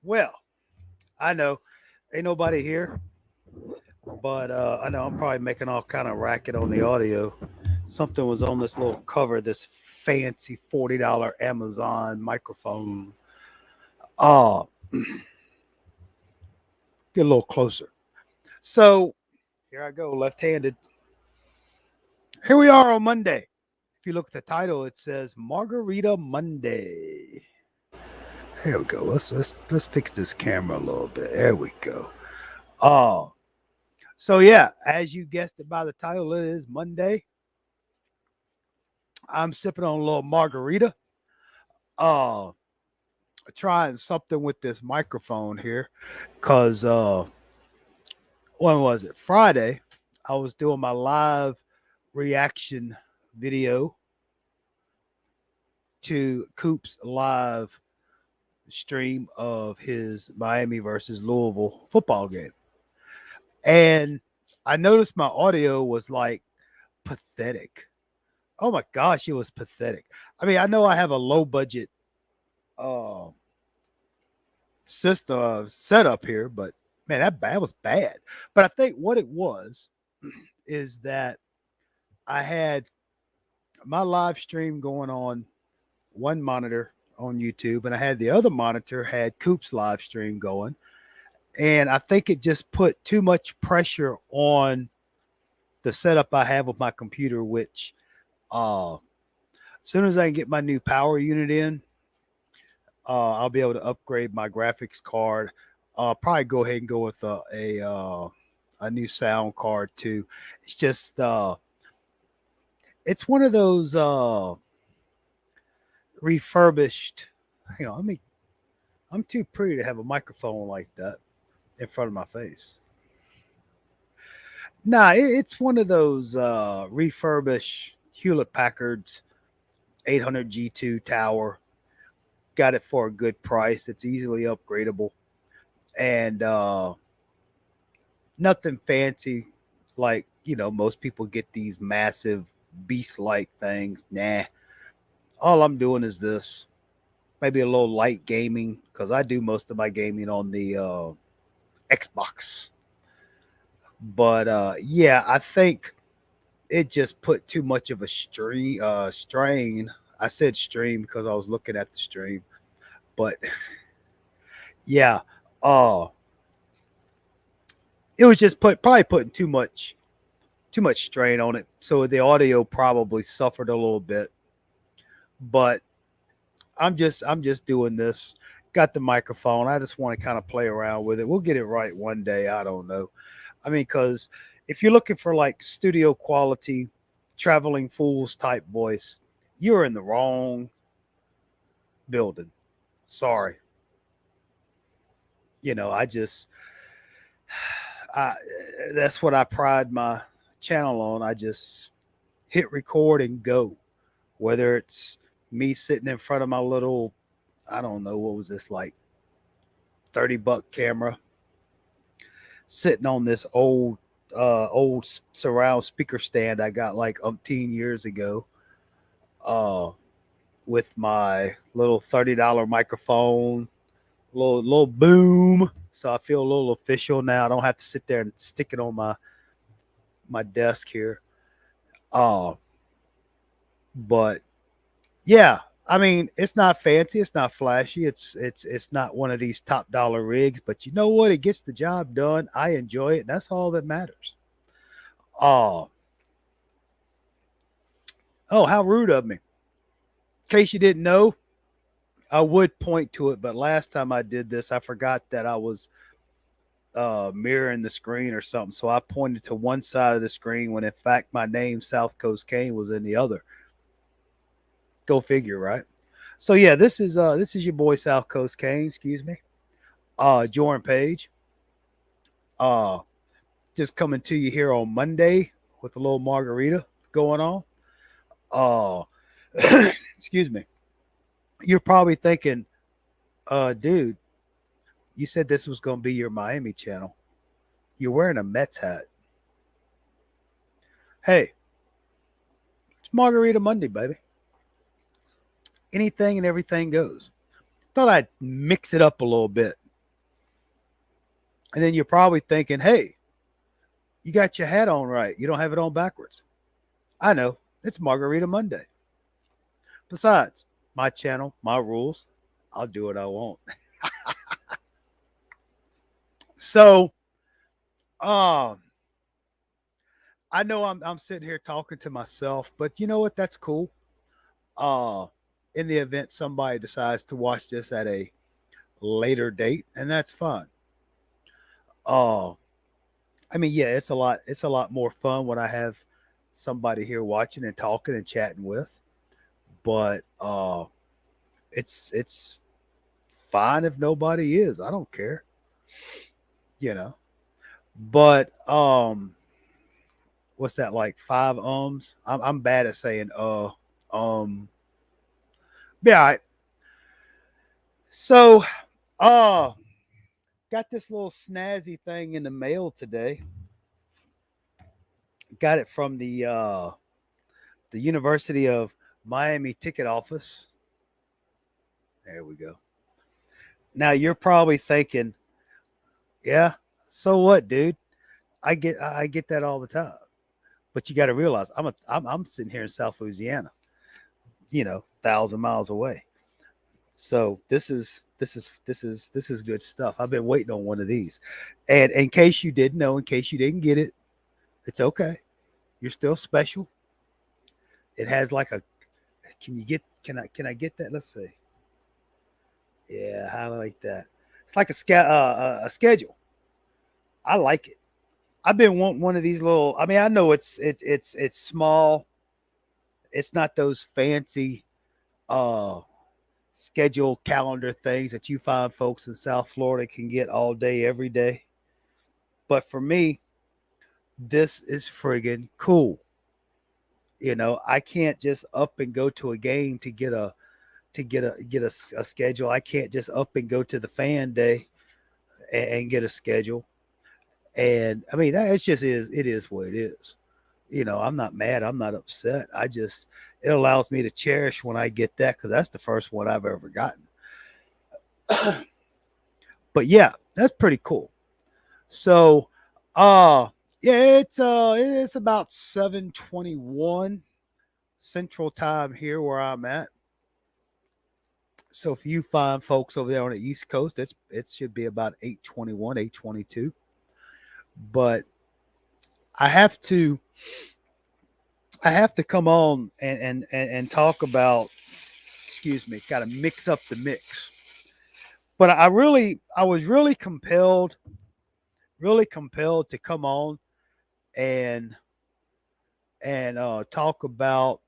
Well, I know ain't nobody here, but I know I'm probably making all kind of racket on the audio. Something was on this little cover, this fancy $40 Amazon microphone. Uh, get a little closer. So here I go, left-handed. Here we are on Monday. If you look at the title, it says Margarita Monday. Here we go. Let's fix this camera a little bit. There we go. Oh, so yeah, as you guessed it by the title, it is Monday. I'm sipping on a little margarita. Uh, trying something with this microphone here, cause when was it? Friday. I was doing my live reaction video to Coop's live stream of his Miami versus Louisville football game. And I noticed my audio was like pathetic. Oh my gosh, it was pathetic. I mean, I know I have a low budget uh system setup here, but man, that was bad. But I think what it was is that I had my live stream going on one monitor on YouTube, and I had the other monitor had Coop's live stream going. And I think it just put too much pressure on the setup I have with my computer, which as soon as I can get my new power unit in, I'll be able to upgrade my graphics card. Probably go ahead and go with a new sound card too. It's just it's one of those refurbished. Hang on, I'm too pretty to have a microphone like that in front of my face. Nah, it's one of those refurbished Hewlett Packard's 800 G2 tower. Got it for a good price. It's easily upgradable and nothing fancy like most people get these massive beast-like things. Nah, all I'm doing is this. Maybe a little light gaming because I do most of my gaming on the Xbox. But yeah, I think it just put too much of a strain. I said stream because I was looking at the stream, but yeah, uh, it was just probably putting too much strain on it. So the audio probably suffered a little bit. But I'm just doing this. Got the microphone. I just want to kind of play around with it. We'll get it right one day. I don't know. I mean, because if you're looking for like studio quality, traveling fools type voice, you're in the wrong building. Sorry. I just I that's what I pride my channel on. I just hit record and go. Whether it's me sitting in front of my little, I don't know, what was this, like $30 camera, sitting on this old surround speaker stand I got like umpteen years ago, uh with my little $30 microphone, little boom. So I feel a little official now. I don't have to sit there and stick it on my desk here. Uh but yeah, I mean, it's not fancy, it's not flashy, it's not one of these top dollar rigs, but you know what? It gets the job done. I enjoy it, and that's all that matters. Uh oh, how rude of me. In case you didn't know, I would point to it, but last time I did this, I forgot that I was mirroring the screen or something. So I pointed to one side of the screen when in fact my name, South Coast Kane, was in the other. Go figure, right? So yeah, this is your boy South Coast Kane, excuse me. Jordan Page. Uh just coming to you here on Monday with a little margarita going on. Uh excuse me. You're probably thinking, dude, you said this was gonna be your Miami channel. You're wearing a Mets hat. Hey, it's Margarita Monday, baby. Anything and everything goes. Thought I'd mix it up a little bit. And then you're probably thinking, hey, you got your hat on right. You don't have it on backwards. I know. It's Margarita Monday. Besides, my channel, my rules. I'll do what I want. So, um, I know I'm sitting here talking to myself, but you know what? That's cool. Uh, in the event somebody decides to watch this at a later date, and that's fine. Uh, I mean, yeah, it's a lot. It's a lot more fun when I have somebody here watching and talking and chatting with. But it's fine if nobody is. I don't care, you know. But what's that like? Five ums. I'm bad at saying um. Yeah. So uh, got this little snazzy thing in the mail today. Got it from the University of Miami ticket office. There we go. Now you're probably thinking, yeah, so what, dude? I get that all the time. But you got to realize I'm sitting here in South Louisiana, 1,000 miles away. So this is good stuff. I've been waiting on one of these. And in case you didn't know, in case you didn't get it, it's okay. You're still special. It has like a can I get that? Let's see. Yeah, I like that. It's like a schedule. I like it. I've been wanting one of these little. I mean, I know it's small. It's not those fancy uh schedule calendar things that you find folks in South Florida can get all day every day. But for me, this is friggin' cool. I can't just up and go to a game to get a schedule. I can't just up and go to the fan day and get a schedule. And I mean, that it just is. It is what it is. I'm not mad. I'm not upset. It allows me to cherish when I get that because that's the first one I've ever gotten. But yeah, that's pretty cool. So, uh, yeah, it's about 7:21 Central Time here where I'm at. So if you find folks over there on the East Coast, it should be about 8:21, 8:22. But I have to I have to come on and talk about, excuse me, got to mix up the mix. But I was really compelled to come on and talk about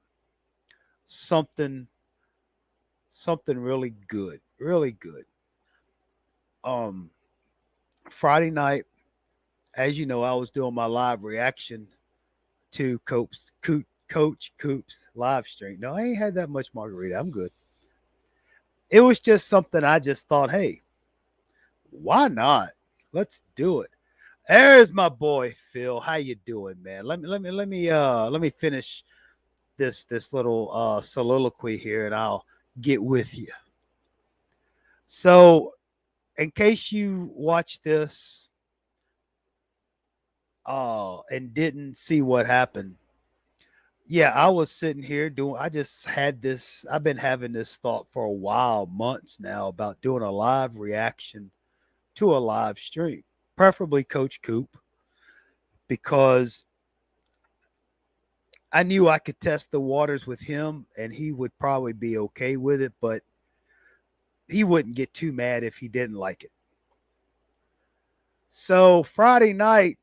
something something really good. Um, Friday night, as you know, I was doing my live reaction to Coach Coop's live stream. No, I ain't had that much margarita. I'm good. It was just something I just thought, hey, why not? Let's do it. There's my boy Phil. How you doing, man? Let me finish this little soliloquy here, and I'll get with you. So, in case you watched this and didn't see what happened, yeah, I was sitting here doing. I just had this. I've been having this thought for a while, months now, about doing a live reaction to a live stream, preferably Coach Coop, because I knew I could test the waters with him and he would probably be okay with it, but he wouldn't get too mad if he didn't like it. So Friday night,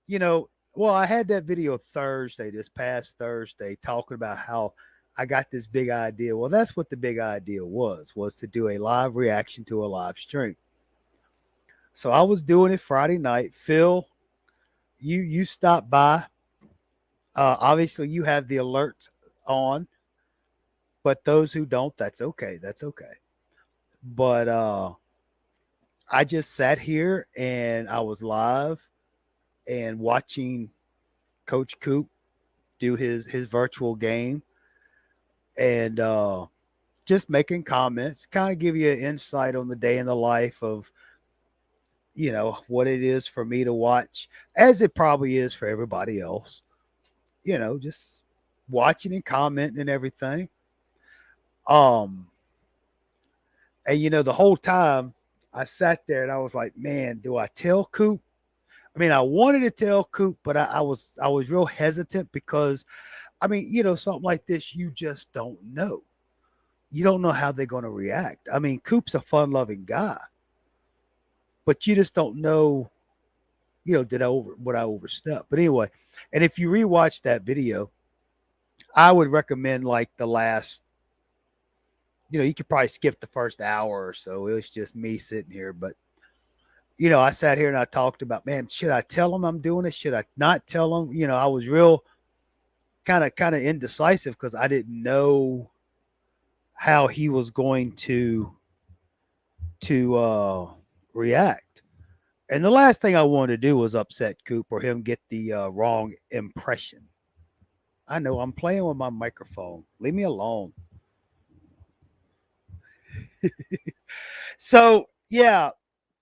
well, I had that video Thursday, this past Thursday, talking about how I got this big idea. Well, that's what the big idea was to do a live reaction to a live stream. So I was doing it Friday night. Phil, you stopped by. Obviously, you have the alert on, but those who don't, that's okay. That's okay. But I just sat here and I was live and watching Coach Coop do his virtual game and just making comments, kind of give you an insight on the day in the life of what it is for me to watch, as it probably is for everybody else, just watching and commenting and everything. Um, and the whole time I sat there and I was like, man, do I tell Coop? I mean, I wanted to tell Coop, but I was real hesitant because I mean, something like this, you just don't know. You don't know how they're going to react. I mean, Coop's a fun-loving guy, but you just don't know. Did I overstep? But anyway, and if you rewatch that video, I would recommend like the last. You could probably skip the first hour or so. It was just me sitting here, but I sat here and I talked about, man, should I tell them I'm doing it? Should I not tell them? I was real kind of indecisive because I didn't know how he was going to react. And the last thing I wanted to do was upset Coop or him get the wrong impression. I know I'm playing with my microphone. Leave me alone. So yeah,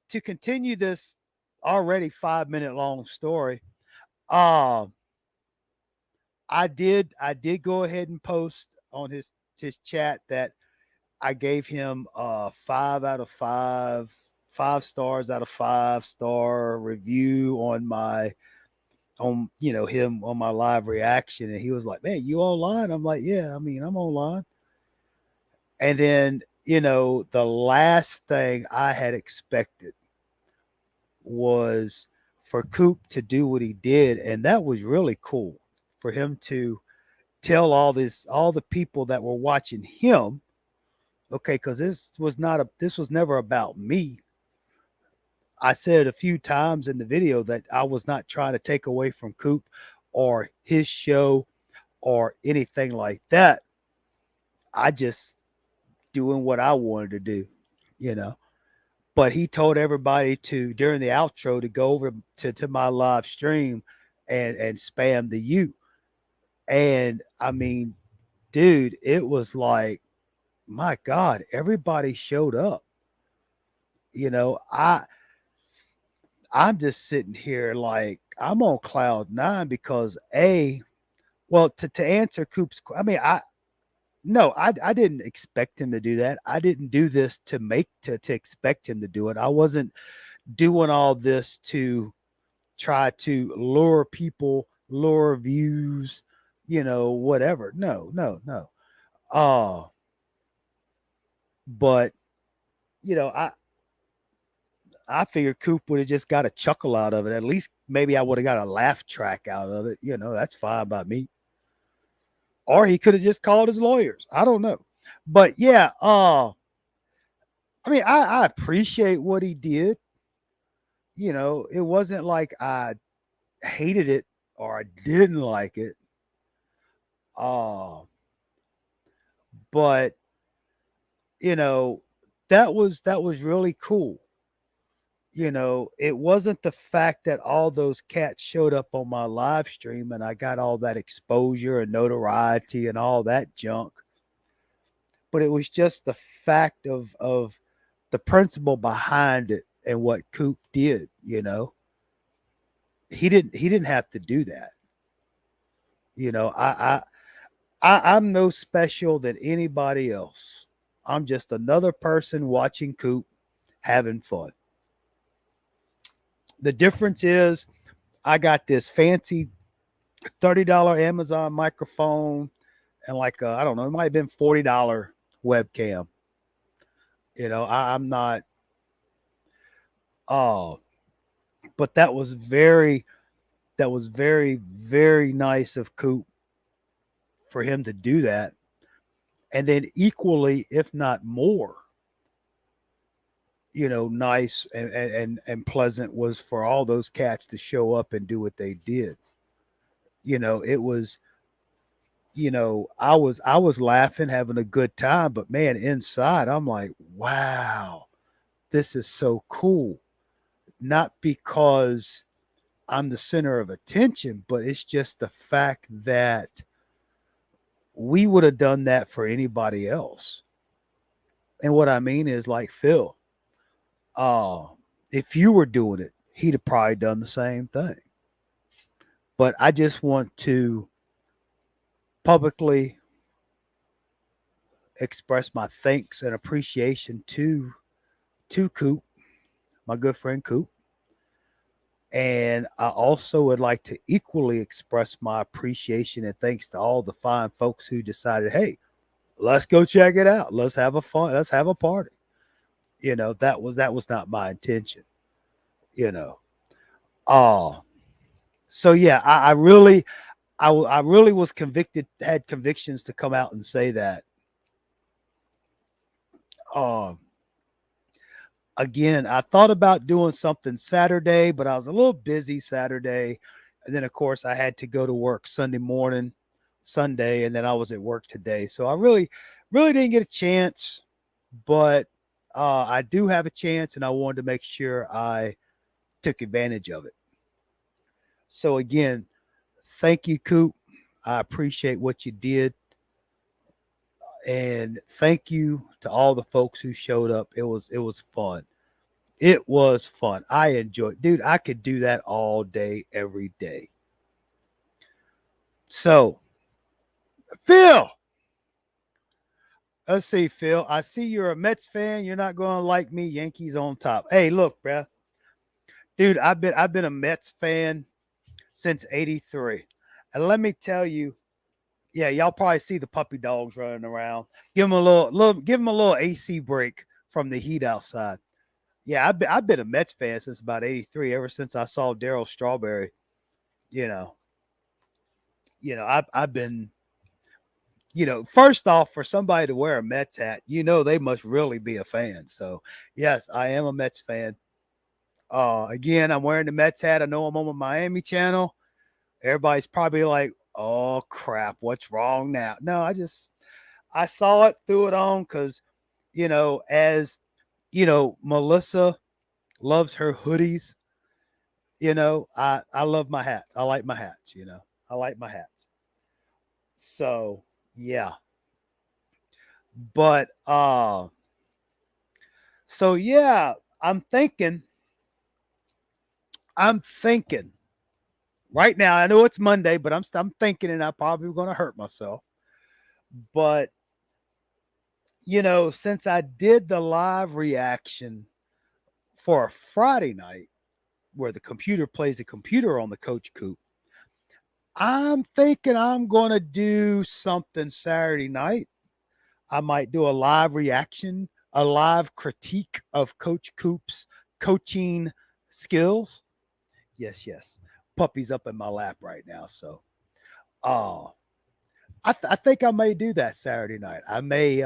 to continue this already 5 minute long story, uh, I did go ahead and post on his chat that I gave him 5 out of 5, 5 stars out of 5 star review on my on him on my live reaction, and he was like, "Man, you online?" I'm like, "Yeah, I mean, I'm online." And then the last thing I had expected was for Coop to do what he did, and that was really cool for him to tell all the people that were watching him. Okay, because this was never about me. I said a few times in the video that I was not trying to take away from Coop or his show or anything like that. I just doing what I wanted to do, you know. But he told everybody to during the outro to go over to my live stream and spam the U. And I mean, dude, it was like, my God, everybody showed up. You know, I'm just sitting here like I'm on cloud nine because well, to answer Coop's, I mean, no, I didn't expect him to do that. I didn't do this to expect him to do it. I wasn't doing all this to try to lure people, lure views, whatever. No, no, no. Uh, but I figured Coop would have just got a chuckle out of it. At least maybe I would have got a laugh track out of it. That's fine by me. Or he could have just called his lawyers. I don't know. But yeah, I mean, I appreciate what he did. It wasn't like I hated it or I didn't like it. Uh, but you know, that was really cool. It wasn't the fact that all those cats showed up on my live stream and I got all that exposure and notoriety and all that junk, but it was just the fact of the principle behind it and what Coop did. He didn't have to do that. You know, I'm no special than anybody else. I'm just another person watching Coop having fun. The difference is I got this fancy $30 Amazon microphone and like I don't know, it might have been $40 webcam. I'm not oh, but that was very, very nice of Coop for him to do that. And then equally, if not more, nice and pleasant was for all those cats to show up and do what they did. It was, I was laughing, having a good time, but man, inside I'm like, wow, this is so cool. Not because I'm the center of attention, but it's just the fact that we would have done that for anybody else. And what I mean is like Phil. If you were doing it, he'd have probably done the same thing. But I just want to publicly express my thanks and appreciation to Coop, my good friend Coop. And I also would like to equally express my appreciation and thanks to all the fine folks who decided, hey, let's go check it out. Let's have a fun. Let's have a party. That was not my intention. You know. Oh, so yeah, I really was convicted, had convictions to come out and say that. Um, Again, I thought about doing something Saturday, but I was a little busy Saturday. And then, of course, I had to go to work Sunday morning, Sunday, and then I was at work today. So I really didn't get a chance, but I do have a chance, and I wanted to make sure I took advantage of it. So, again, thank you, Coop. I appreciate what you did. And thank you to all the folks who showed up. It was fun. It was fun. I enjoyed, dude. I could do that all day, every day. So, Phil, let's see, Phil. I see you're a Mets fan. You're not going to like me. Yankees on top. Hey, look, bro, dude. I've been a Mets fan since '83, and let me tell you, yeah, y'all probably see the puppy dogs running around. Give them a little AC break from the heat outside. Yeah, I've been a Mets fan since about '83. Ever since I saw Daryl Strawberry, you know, I've been, first off, for somebody to wear a Mets hat, they must really be a fan. So yes, I am a Mets fan. Again, I'm wearing the Mets hat. I know I'm on my Miami channel. Everybody's probably like, "Oh crap, what's wrong now?" No, I saw it, threw it on because, as Melissa loves her hoodies. I love my hats. I like my hats. I like my hats. So yeah, but so yeah, I'm thinking. I'm thinking right now. I know it's Monday, but I'm thinking, and I'm probably going to hurt myself. But since I did the live reaction for a Friday night where the computer plays the computer on the Coach Coop, I'm thinking I'm going to do something Saturday night. I might do a live reaction, a live critique of Coach Coop's coaching skills. Yes, yes. Puppy's up in my lap right now. So, uh, I think I may do that Saturday night. I may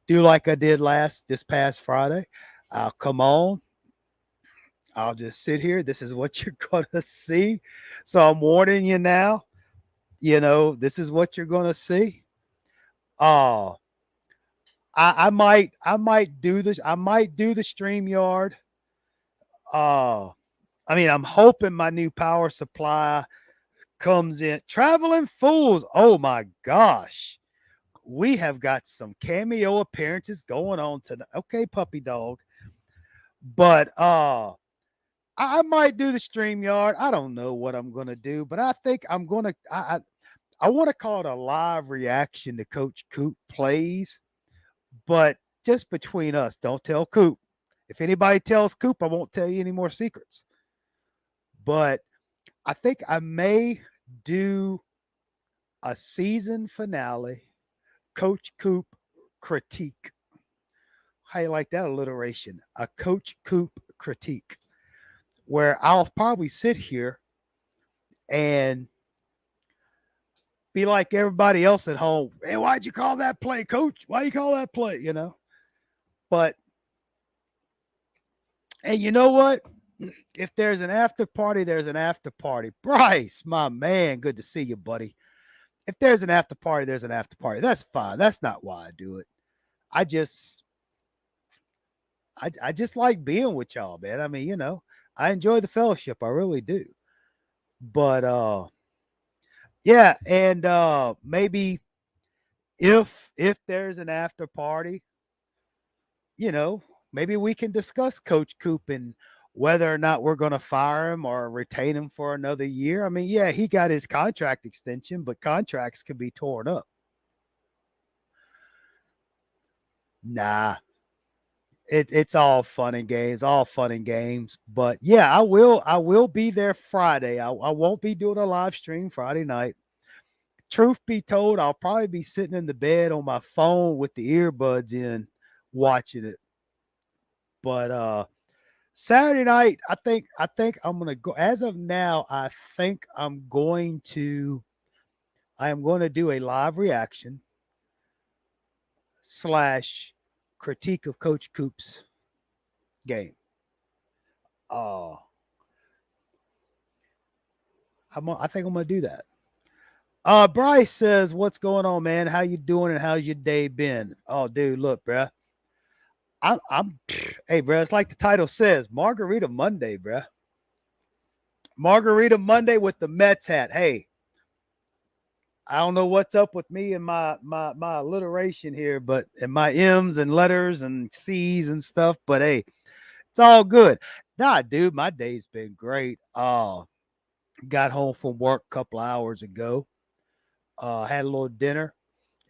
do like I did this past Friday. I'll come on. I'll just sit here. This is what you're going to see. So I'm warning you now. This is what you're going to see. Uh, I might do this. I might do the StreamYard. Uh, I mean, I'm hoping my new power supply comes in. Traveling Fools. Oh my gosh. We have got some cameo appearances going on tonight. Okay, puppy dog. But I might do the StreamYard. I don't know what I'm gonna do, but I think I'm gonna I want to call it a live reaction to Coach Coop plays, but just between us, don't tell Coop. If anybody tells Coop, I won't tell you any more secrets. But I think I may do a season finale Coach Coop critique. How you like that alliteration? A Coach Coop critique, where I'll probably sit here and be like everybody else at home. Hey, why'd you call that play, Coach? Why you call that play? But and you know what? If there's an after party, there's an after party. Bryce, my man, good to see you, buddy. If there's an after party, there's an after party. That's fine. That's not why I do it. I just I just like being with y'all, man. I mean, I enjoy the fellowship. I really do. But yeah, and maybe if there's an after party, you know, maybe we can discuss Coach Coop and whether or not we're going to fire him or retain him for another year. I mean, yeah, he got his contract extension, but contracts can be torn up. Nah, it's all fun and games, all fun and games. But yeah, I will be there Friday. I won't be doing a live stream Friday night. Truth be told, I'll probably be sitting in the bed on my phone with the earbuds in watching it. But Saturday night, I think I'm gonna go. As of now, I am going to do a live reaction slash critique of Coach Coop's game. Uh, I think I'm gonna do that. Bryce says, "What's going on, man? How you doing? And how's your day been?" Oh, dude, look, bruh. I'm hey, bruh. It's like the title says, Margarita Monday, bruh. Margarita Monday with the Mets hat. Hey, I don't know what's up with me and my alliteration here, but and my M's and letters and C's and stuff. But hey, it's all good. Nah, dude, my day's been great. Got home from work a couple hours ago. Had a little dinner,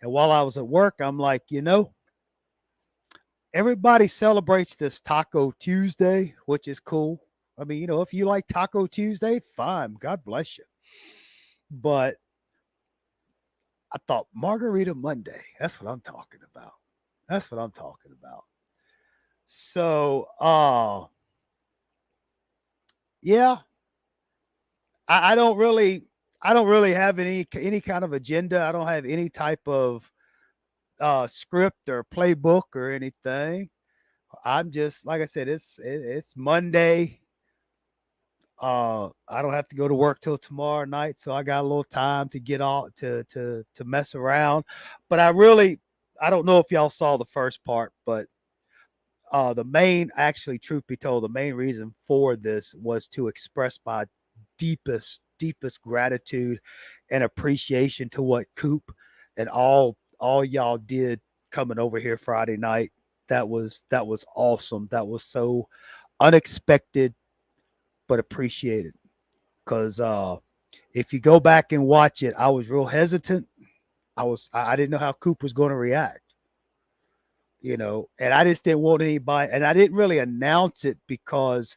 and while I was at work, I'm like, everybody celebrates this Taco Tuesday, which is cool. I mean, if you like Taco Tuesday, fine. God bless you. But I thought Margarita Monday. That's what I'm talking about. That's what I'm talking about. So, yeah, I don't really have any kind of agenda. I don't have any type of script or playbook or anything. I'm just like I said, it's Monday. I don't have to go to work till tomorrow night, so I got a little time to get all to mess around. But I don't know if y'all saw the first part, but the main, actually, truth be told, the main reason for this was to express my deepest gratitude and appreciation to what Coop and all y'all did coming over here Friday night. That was awesome. That was so unexpected but appreciated. Because if you go back and watch it, I was real hesitant. I didn't know how Coop was going to react. And I just didn't want anybody, and I didn't really announce it because,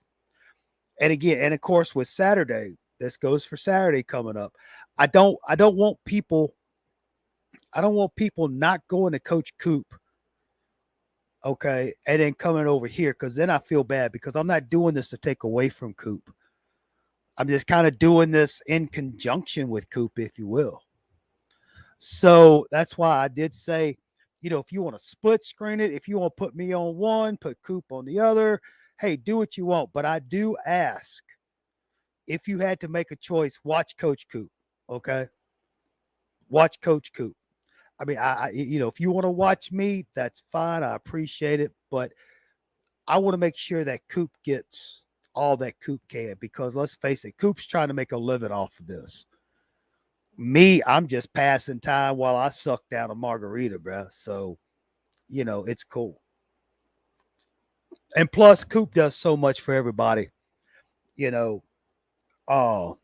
and again, and of course with Saturday, this goes for Saturday coming up. I don't want people, not going to Coach Coop, okay, and then coming over here because then I feel bad because I'm not doing this to take away from Coop. I'm just kind of doing this in conjunction with Coop, if you will. So that's why I did say, if you want to split screen it, if you want to put me on one, put Coop on the other, hey, do what you want. But I do ask, if you had to make a choice, watch Coach Coop. Okay. Watch Coach Coop. I mean, if you want to watch me, that's fine. I appreciate it. But I want to make sure that Coop gets all that Coop can because let's face it, Coop's trying to make a living off of this. Me, I'm just passing time while I suck down a margarita, bro. So, it's cool. And plus, Coop does so much for everybody. You know, oh,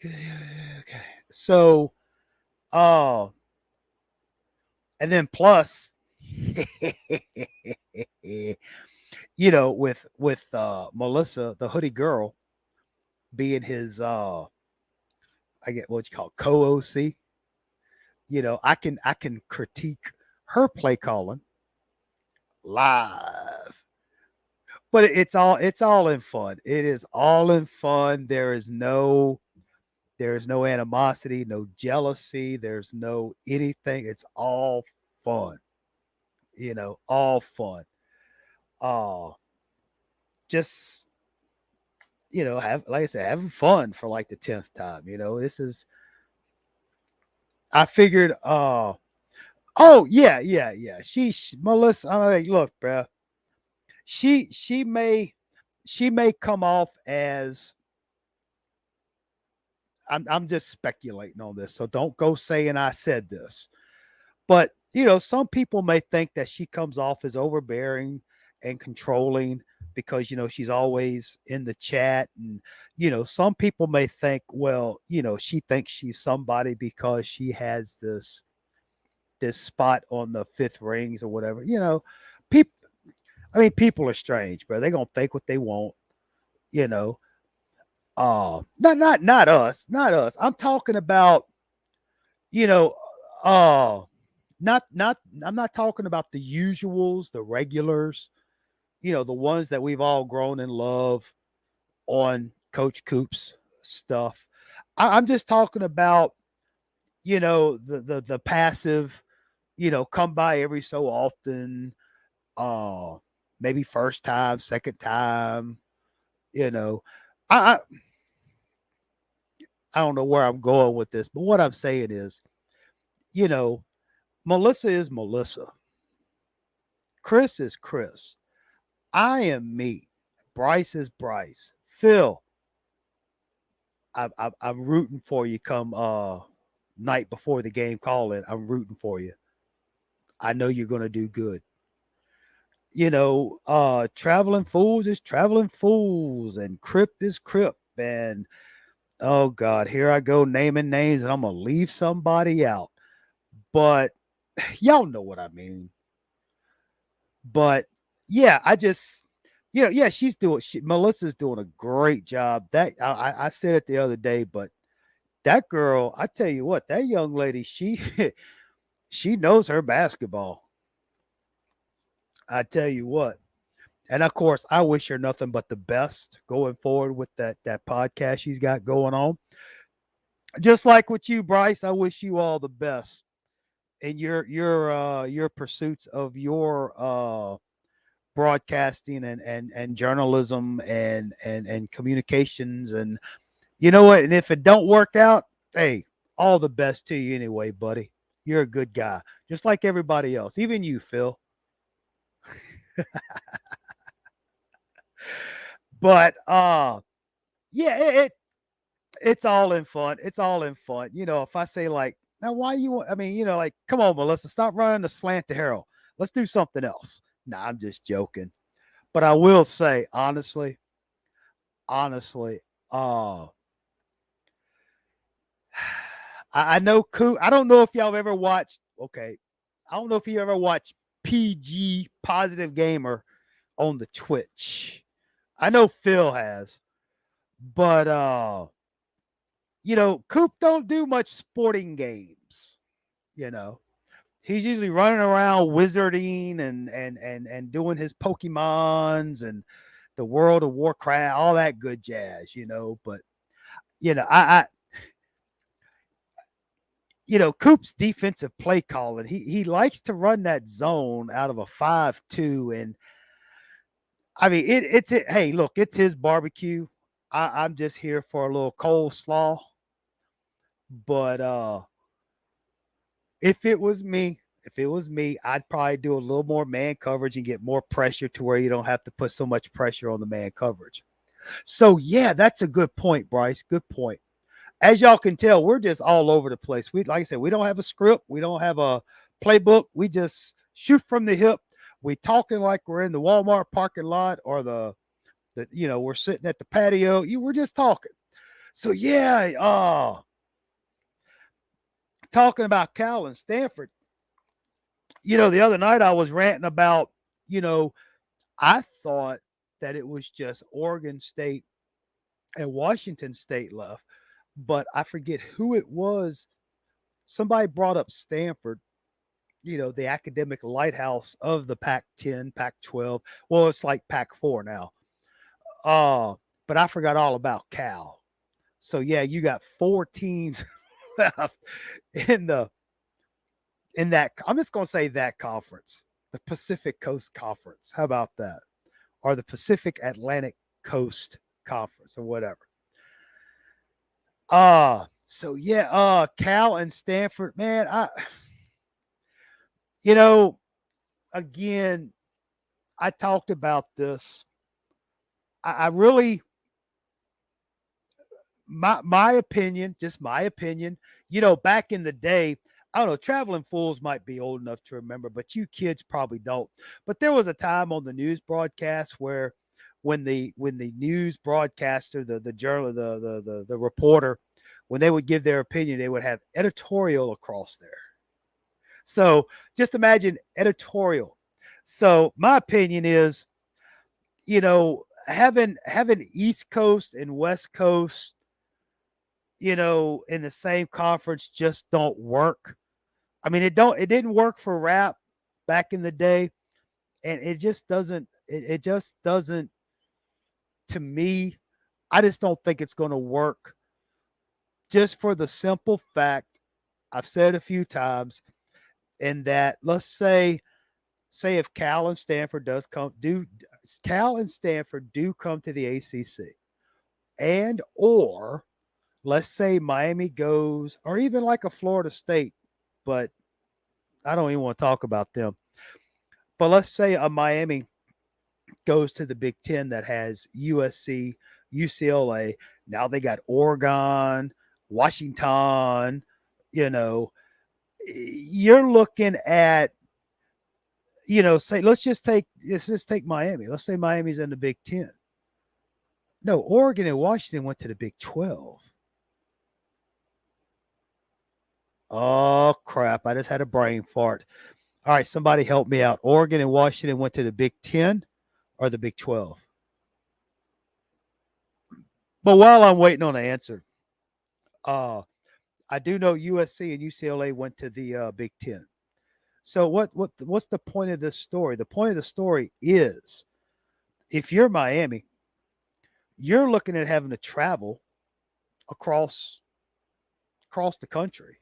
okay. So, oh, and then plus, with Melissa, the hoodie girl, being his I get what you call co-OC. I can critique her play calling live, but it's all in fun. It is all in fun. There is no animosity, no jealousy. There's no anything. It's all fun. All fun. Uh just have like I said, having fun for like the 10th time. This is I figured oh yeah. Melissa, I'm like, look, bro. She may come off as I'm just speculating on this, so don't go saying I said this. But some people may think that she comes off as overbearing and controlling because, she's always in the chat. And, some people may think, well, she thinks she's somebody because she has this spot on the fifth rings or whatever. People, I mean, people are strange, bro. They're gonna think what they want, you know. Not us, not us. I'm talking about, you know, uh not I'm not talking about the usuals, the regulars, the ones that we've all grown in love on Coach Coop's stuff. I'm just talking about, the passive, come by every so often, uh maybe first time, second time, you know. I, I I don't know where I'm going with this, but what I'm saying is, you know, Melissa is Melissa. Chris is Chris. I am me. Bryce is Bryce. Phil, I'm rooting for you come night before the game calling. I'm rooting for you. I know you're gonna do good. Traveling fools is traveling fools, and Crip is Crip. And oh God, here I go naming names, and I'm gonna leave somebody out. But y'all know what I mean. But yeah, I just, yeah, Melissa's doing a great job. That I said it the other day, but that girl, I tell you what, that young lady, she she knows her basketball. I tell you what. And of course, I wish her nothing but the best going forward with that podcast she's got going on. Just like with you, Bryce, I wish you all the best in your pursuits of your broadcasting and journalism and communications. And you know what? And if it don't work out, hey, all the best to you anyway, buddy. You're a good guy, just like everybody else, even you, Phil. But yeah, it's all in fun. It's all in fun. If I say like, now why you? I mean, like, come on, Melissa, stop running the slant to Harold. Let's do something else. Nah, I'm just joking. But I will say, honestly, uh, I know Coop. I don't know if y'all ever watched. Okay, I don't know if you ever watched PG Positive Gamer on the Twitch. I know Phil has, but Coop don't do much sporting games. You know, he's usually running around wizarding and doing his Pokemons and the World of Warcraft, all that good jazz. But I Coop's defensive play calling. He likes to run that zone out of a 5-2, and I mean it's. Hey, look, it's his barbecue. I'm just here for a little coleslaw. But if it was me, I'd probably do a little more man coverage and get more pressure to where you don't have to put so much pressure on the man coverage. So yeah, that's a good point, Bryce. Good point. As y'all can tell, we're just all over the place. Like I said, we don't have a script, we don't have a playbook. We just shoot from the hip. We talking like we're in the Walmart parking lot or the we're sitting at the patio. We're just talking. So yeah, talking about Cal and Stanford. The other night I was ranting about, you know, I thought that it was just Oregon State and Washington State left, but I forget who it was. Somebody brought up Stanford, the academic lighthouse of the Pac 10, Pac 12. Well, it's like Pac 4 now. Uh, but I forgot all about Cal. So, yeah, you got four teams left in the in that. I'm just going to say that conference, the Pacific Coast Conference. How about that? Or the Pacific Atlantic Coast Conference or whatever. So yeah, Cal and Stanford, man, you know, again, I talked about this. I really, my opinion, just my opinion. Back in the day, I don't know, traveling fools might be old enough to remember, but you kids probably don't. But there was a time on the news broadcast where when the news broadcaster, the journal, the reporter, when they would give their opinion, they would have editorial across there. So just imagine editorial. So my opinion is, having East Coast and West Coast, in the same conference just don't work. I mean, it didn't work for rap back in the day, and it just doesn't to me. I just don't think it's going to work, just for the simple fact I've said a few times, in that, let's say if Cal and Stanford do come to the ACC, and or let's say Miami goes, or even like a Florida State, but I don't even want to talk about them. But let's say a Miami goes to the Big Ten that has USC, UCLA. Now they got Oregon, Washington. You know, you're looking at, say let's just take Miami. Let's say Miami's in the Big Ten. No, Oregon and Washington went to the Big 12. Oh crap! I just had a brain fart. All right, somebody help me out. Oregon and Washington went to the Big 10 or the Big 12. But while I'm waiting on the answer, uh, I do know USC and UCLA went to the Big 10. So what's the point of this story? The point of the story is, if you're Miami, you're looking at having to travel across across the country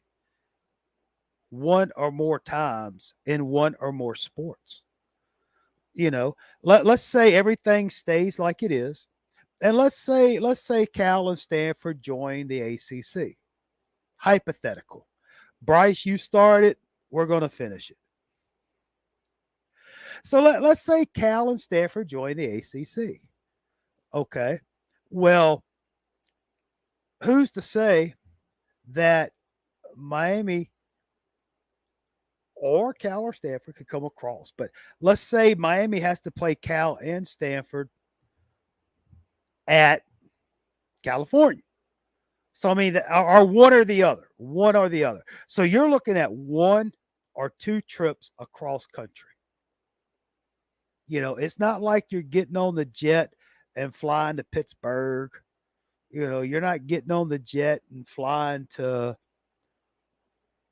one or more times in one or more sports. Let's say everything stays like it is, and let's say Cal and Stanford join the ACC. Hypothetical. Bryce, you started. We're going to finish it. So let's say Cal and Stanford join the ACC. Okay. Well, who's to say that Miami or Cal or Stanford could come across? But let's say Miami has to play Cal and Stanford at California. So I mean, or one or the other, one or the other. So you're looking at one or two trips across country. It's not like you're getting on the jet and flying to Pittsburgh. You're not getting on the jet and flying to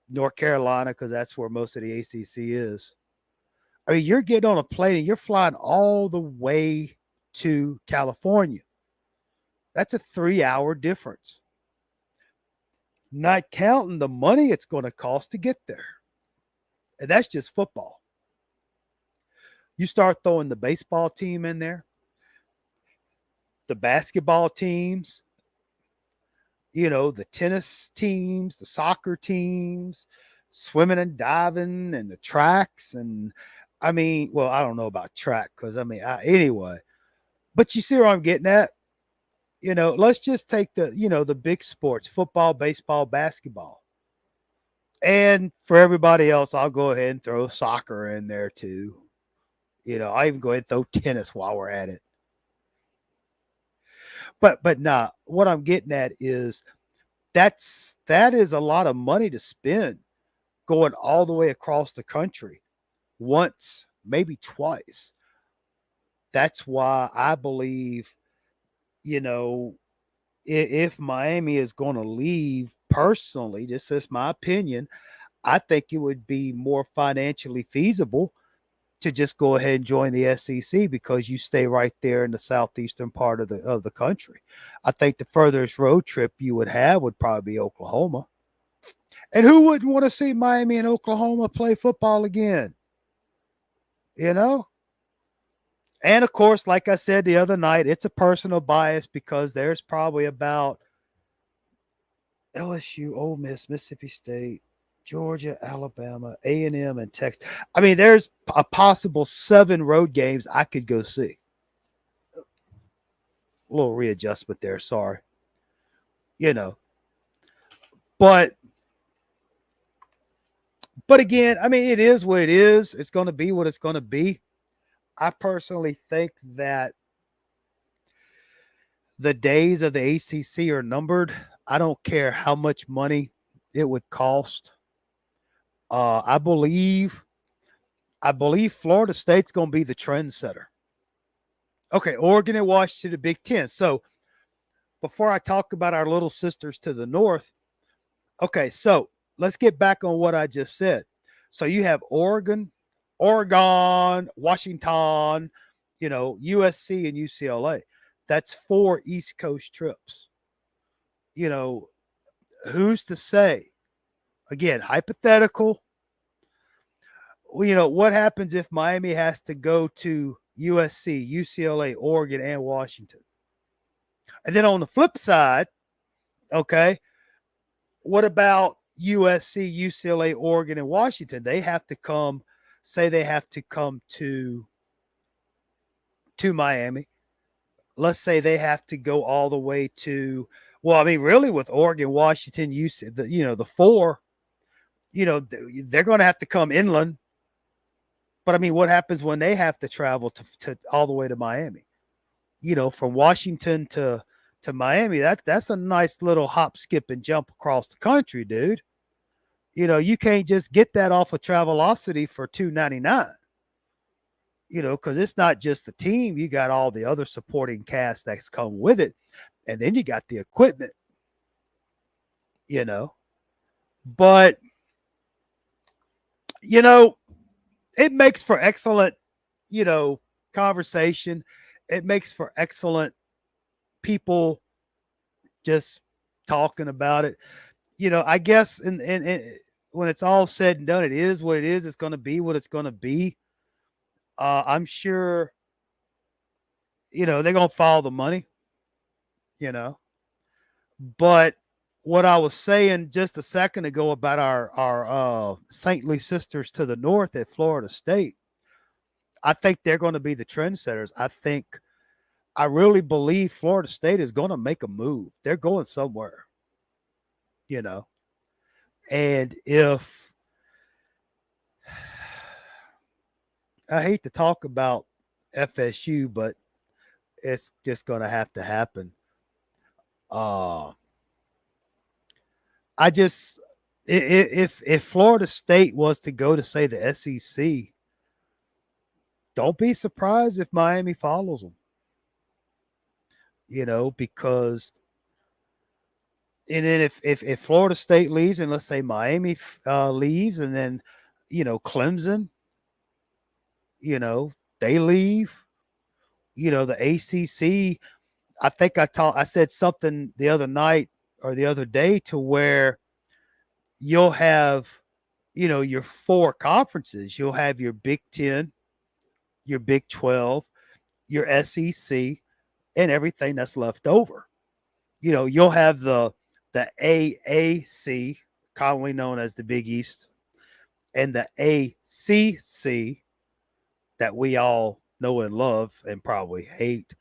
North Carolina, because that's where most of the ACC is. I mean, you're getting on a plane and you're flying all the way to California. That's a 3-hour difference. Not counting the money it's going to cost to get there. And that's just football. You start throwing the baseball team in there, the basketball teams, the tennis teams, the soccer teams, swimming and diving, and the tracks. And I mean, well, I don't know about track, because anyway, but you see where I'm getting at. Let's just take the big sports: football, baseball, basketball. And for everybody else, I'll go ahead and throw soccer in there too. I even go ahead and throw tennis while we're at it. But nah, what I'm getting at is, that is a lot of money to spend, going all the way across the country once, maybe twice. That's why I believe, you know, if Miami is going to leave, personally, this is my opinion, I think it would be more financially feasible to just go ahead and join the SEC, because you stay right there in the southeastern part of the country. I think the furthest road trip you would have would probably be Oklahoma. And who wouldn't want to see Miami and Oklahoma play football again? You know? And of course, like I said the other night, it's a personal bias, because there's probably about LSU, Ole Miss, Mississippi State, Georgia, Alabama, A&M, and Texas. I mean, there's a possible 7 road games I could go see. A little readjustment there, sorry. You know, but But again, I mean, it is what it is. It's going to be what it's going to be. I personally think that the days of the ACC are numbered. I don't care how much money it would cost. Uh, I believe, I believe Florida State's going to be the trendsetter. Okay, Oregon and Washington, the Big Ten. So before I talk about our little sisters to the north, okay, so let's get back on what I just said. So you have Oregon, Washington, USC and UCLA. That's 4 East Coast trips. You know, who's to say? Again, hypothetical. What happens if Miami has to go to USC, UCLA, Oregon, and Washington? And then on the flip side, okay, what about USC, UCLA, Oregon, and Washington? They have to come, say they have to come to Miami. Let's say they have to go all the way to, well, I mean, really with Oregon, Washington, UC, the 4, they're going to have to come inland. But I mean, what happens when they have to travel to all the way to Miami? From Washington to Miami, that's a nice little hop, skip, and jump across the country, dude. You can't just get that off of Travelocity for $2.99. Because it's not just the team. You got all the other supporting cast that's come with it. And then you got the equipment, But, it makes for excellent, conversation. It makes for excellent people just talking about it. I guess when it's all said and done, it is what it is. It's going to be what it's going to be. I'm sure, they're going to follow the money, But what I was saying just a second ago about our saintly sisters to the north at Florida State, I think they're going to be the trendsetters. I really believe Florida State is going to make a move. They're going somewhere, And if I hate to talk about FSU, but it's just going to have to happen. I just if Florida State was to go to, say, the SEC, don't be surprised if Miami follows them. Because and then if Florida State leaves, and let's say Miami leaves, and then Clemson, they leave, the ACC. I think I said something the other night or the other day to where you'll have, your 4 conferences. You'll have your Big 10, your Big 12, your SEC, and everything that's left over. You'll have the AAC, commonly known as the Big East, and the ACC that we all know and love and probably hate.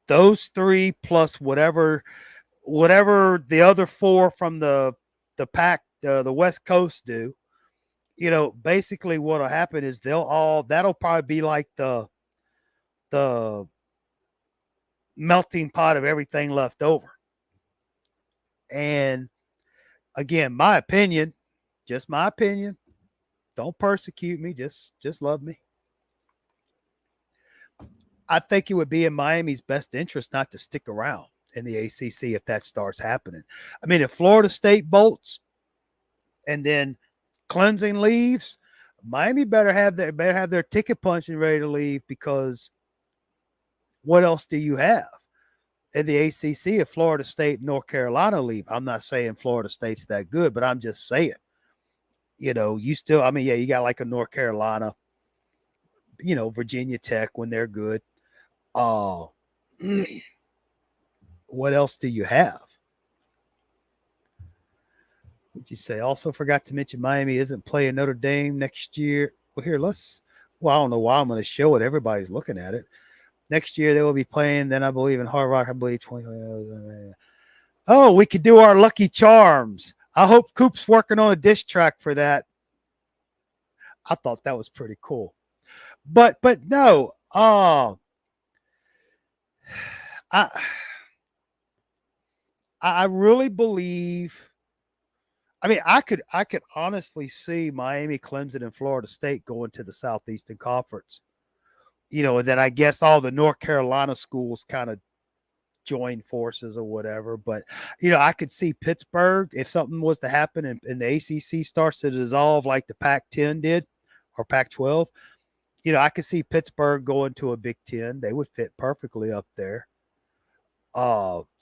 Those 3 plus whatever the other 4 from the pack, the West Coast do. Basically what'll happen is that'll probably be like the melting pot of everything left over. And again, my opinion, just my opinion. Don't persecute me, just love me. I think it would be in Miami's best interest not to stick around in the ACC if that starts happening. I mean, if Florida State bolts and then Clemson leaves, Miami better have their ticket punching ready to leave, because what else do you have in the ACC if Florida State and North Carolina leave? I'm not saying Florida State's that good, but I'm just saying, you still, I mean, yeah, you got like a North Carolina, Virginia Tech when they're good. What else do you have? What'd you say? Also forgot to mention Miami isn't playing Notre Dame next year. Well, here, I don't know why I'm going to show it. Everybody's looking at it. Next year they will be playing, then I believe in Hard Rock, I believe 20. Oh, we could do our Lucky Charms. I hope Coop's working on a diss track for that. I thought that was pretty cool. But no, I I really believe. I mean, I could honestly see Miami, Clemson, and Florida State going to the Southeastern Conference. And then I guess all the North Carolina schools kind of join forces or whatever. But I could see Pittsburgh if something was to happen and the ACC starts to dissolve like the Pac-10 did or Pac-12. I could see Pittsburgh going to a Big Ten. They would fit perfectly up there.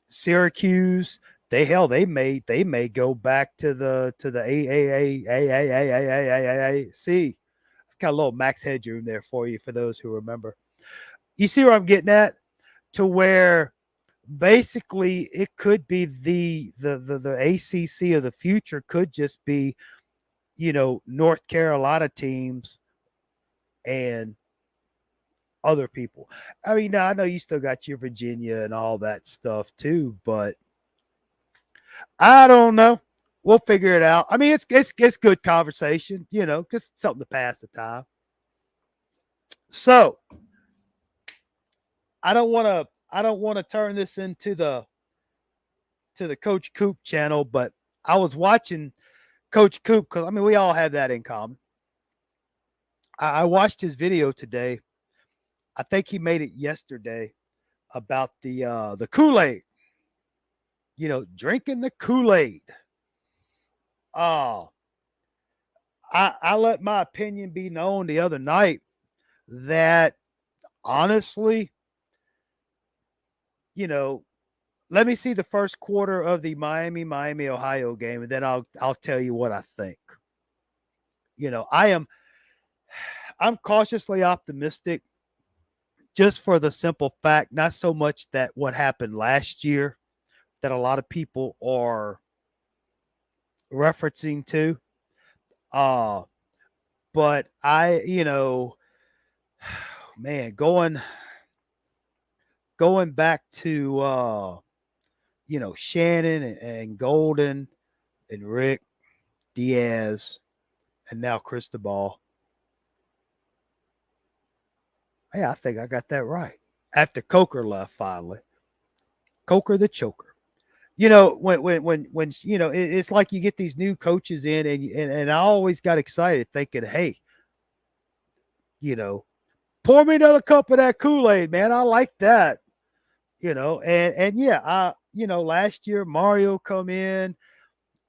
Syracuse, they may go back to the AAC. It's got a little max headroom there for you for those who remember. You see where I'm getting at? To where basically it could be the ACC of the future could just be North Carolina teams and other people. I mean, now I know you still got your Virginia and all that stuff too, but I don't know. We'll figure it out. I mean, it's good conversation, just something to pass the time. So I don't want to turn this into the Coach Coop channel, but I was watching Coach Coop because I mean we all have that in common. I watched his video today. I think he made it yesterday about the Kool-Aid. Drinking the Kool-Aid. Oh, I let my opinion be known the other night that honestly, you know, let me see the first quarter of the Miami Ohio game, and then I'll tell you what I think. I'm cautiously optimistic just for the simple fact, not so much that what happened last year that a lot of people are referencing to. Uh, but man, going back to Shannon and Golden and Rick Diaz and now Cristobal. Yeah, I think I got that right. After Coker left finally. Coker the choker. When it's like you get these new coaches in and I always got excited thinking, hey, pour me another cup of that Kool-Aid, man. I like that. And yeah, last year Mario come in.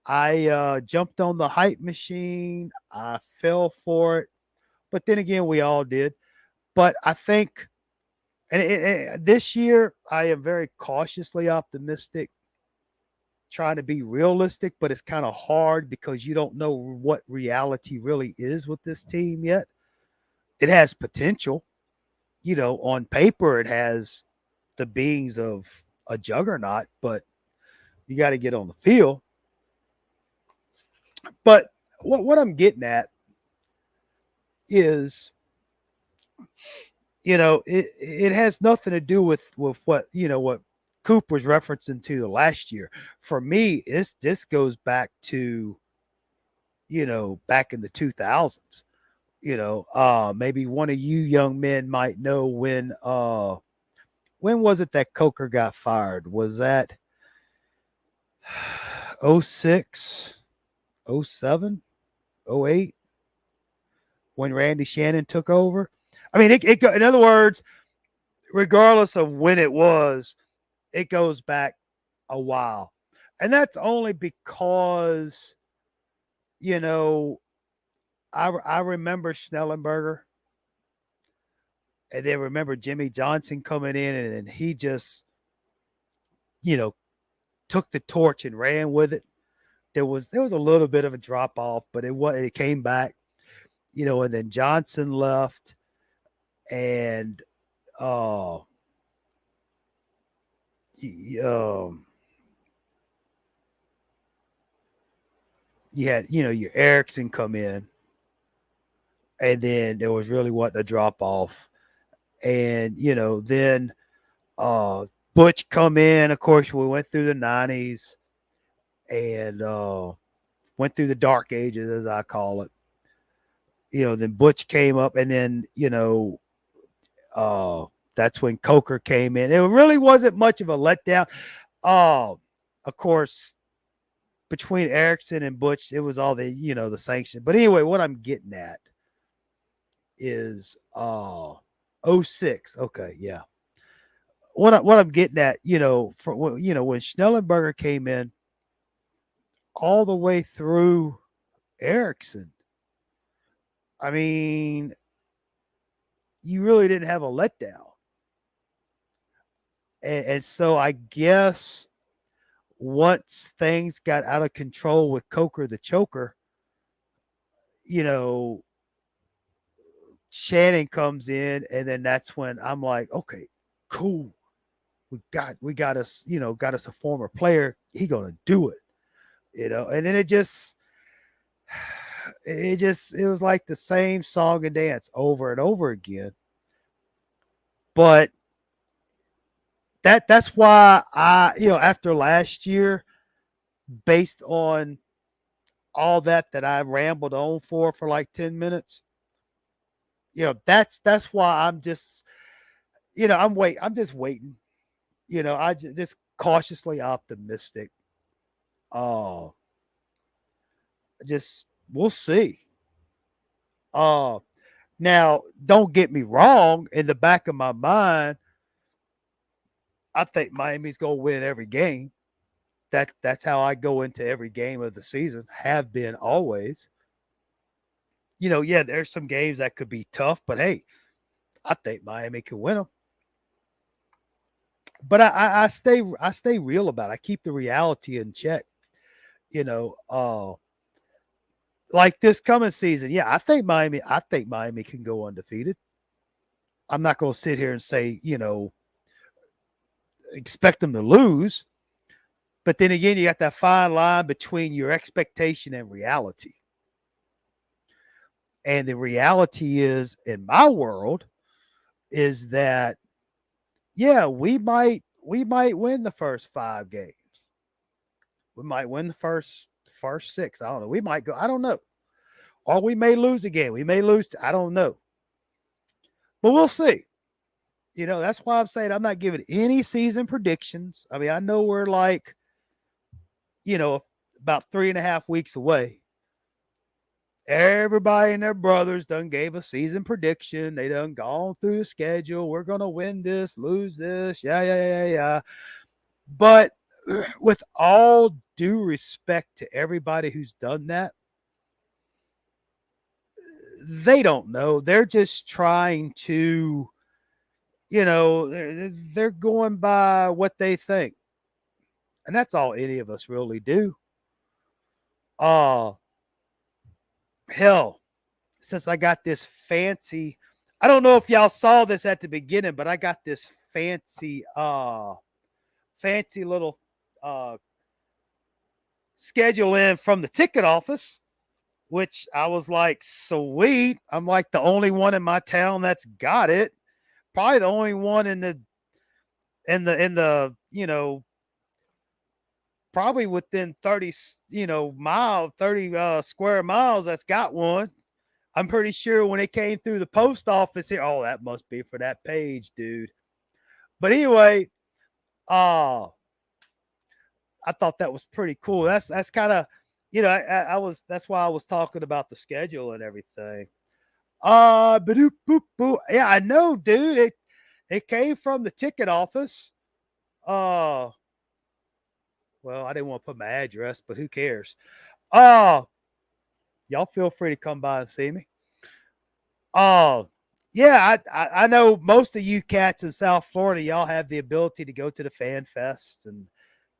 I jumped on the hype machine. I fell for it. But then again, we all did. But I think, and this year, I am very cautiously optimistic, trying to be realistic, but it's kind of hard because you don't know what reality really is with this team yet. It has potential. On paper, it has the beings of a juggernaut, but you got to get on the field. But what I'm getting at is, it has nothing to do with what Coop was referencing to last year. For me, this goes back to back in the 2000s. Maybe one of you young men might know when was it that Coker got fired? Was that 06, 07, 08 when Randy Shannon took over? I mean, in other words, regardless of when it was, it goes back a while. And that's only because, I remember Schnellenberger and then remember Jimmy Johnson coming in and he just, you know, took the torch and ran with it. There was a little bit of a drop off, but it came back, and then Johnson left and uh um you had, your Erickson come in and then there was really what a drop off. And, then Butch come in. Of course, we went through the 90s and went through the dark ages, as I call it. Then Butch came up, and then uh, that's when Coker came in. It really wasn't much of a letdown. Uh, of course, between Erickson and Butch, it was all the sanction. But anyway, what I'm getting at is '06. Okay, yeah. What I'm getting at, when Schnellenberger came in, all the way through Erickson, I mean, you really didn't have a letdown. And so I guess once things got out of control with Coker the Choker, you know, Shannon comes in, and then that's when I'm like, okay, cool. We got us, got us a former player. He gonna do it, And then it was like the same song and dance over and over again. But that's why after last year, based on all that I rambled on for like 10 minutes, that's why I'm just, I'm just waiting. I just cautiously optimistic. Oh, just we'll see. Uh Now, don't get me wrong, in the back of my mind, I think Miami's gonna win every game. That's how I go into every game of the season. Have been always. Yeah, there's some games that could be tough, but hey, I think Miami can win them. But I stay real about it. I keep the reality in check. You know, uh, like this coming season, yeah, I think Miami can go undefeated. I'm not going to sit here and say, expect them to lose. But then again, you got that fine line between your expectation and reality. And the reality is, in my world, is that yeah, we might win the first 5 games. We might win the first six. I don't know. We might go. I don't know. Or we may lose again. We may lose. I don't know. But we'll see. That's why I'm saying I'm not giving any season predictions. I mean, I know we're like, you know, about 3.5 weeks away. Everybody and their brothers done gave a season prediction. They done gone through the schedule. We're gonna win this, lose this, yeah. But with all due respect to everybody who's done that, they don't know. They're just trying to, they're going by what they think. And that's all any of us really do. Uh Hell, since I got this fancy, I don't know if y'all saw this at the beginning, but I got this fancy little uh schedule in from the ticket office, which I was like, sweet. I'm like the only one in my town that's got it. Probably the only one in the probably within 30 30 square miles that's got one. I'm pretty sure when it came through the post office here, oh, that must be for that page, dude. But anyway, uh I thought that was pretty cool. That's kind of, I was that's why I was talking about the schedule and everything. Ba-doop, boop, boop. Yeah, I know, dude. It came from the ticket office. Uh well, I didn't want to put my address, but who cares? Uh Y'all feel free to come by and see me. Uh yeah, I know most of you cats in South Florida, y'all have the ability to go to the fan fest and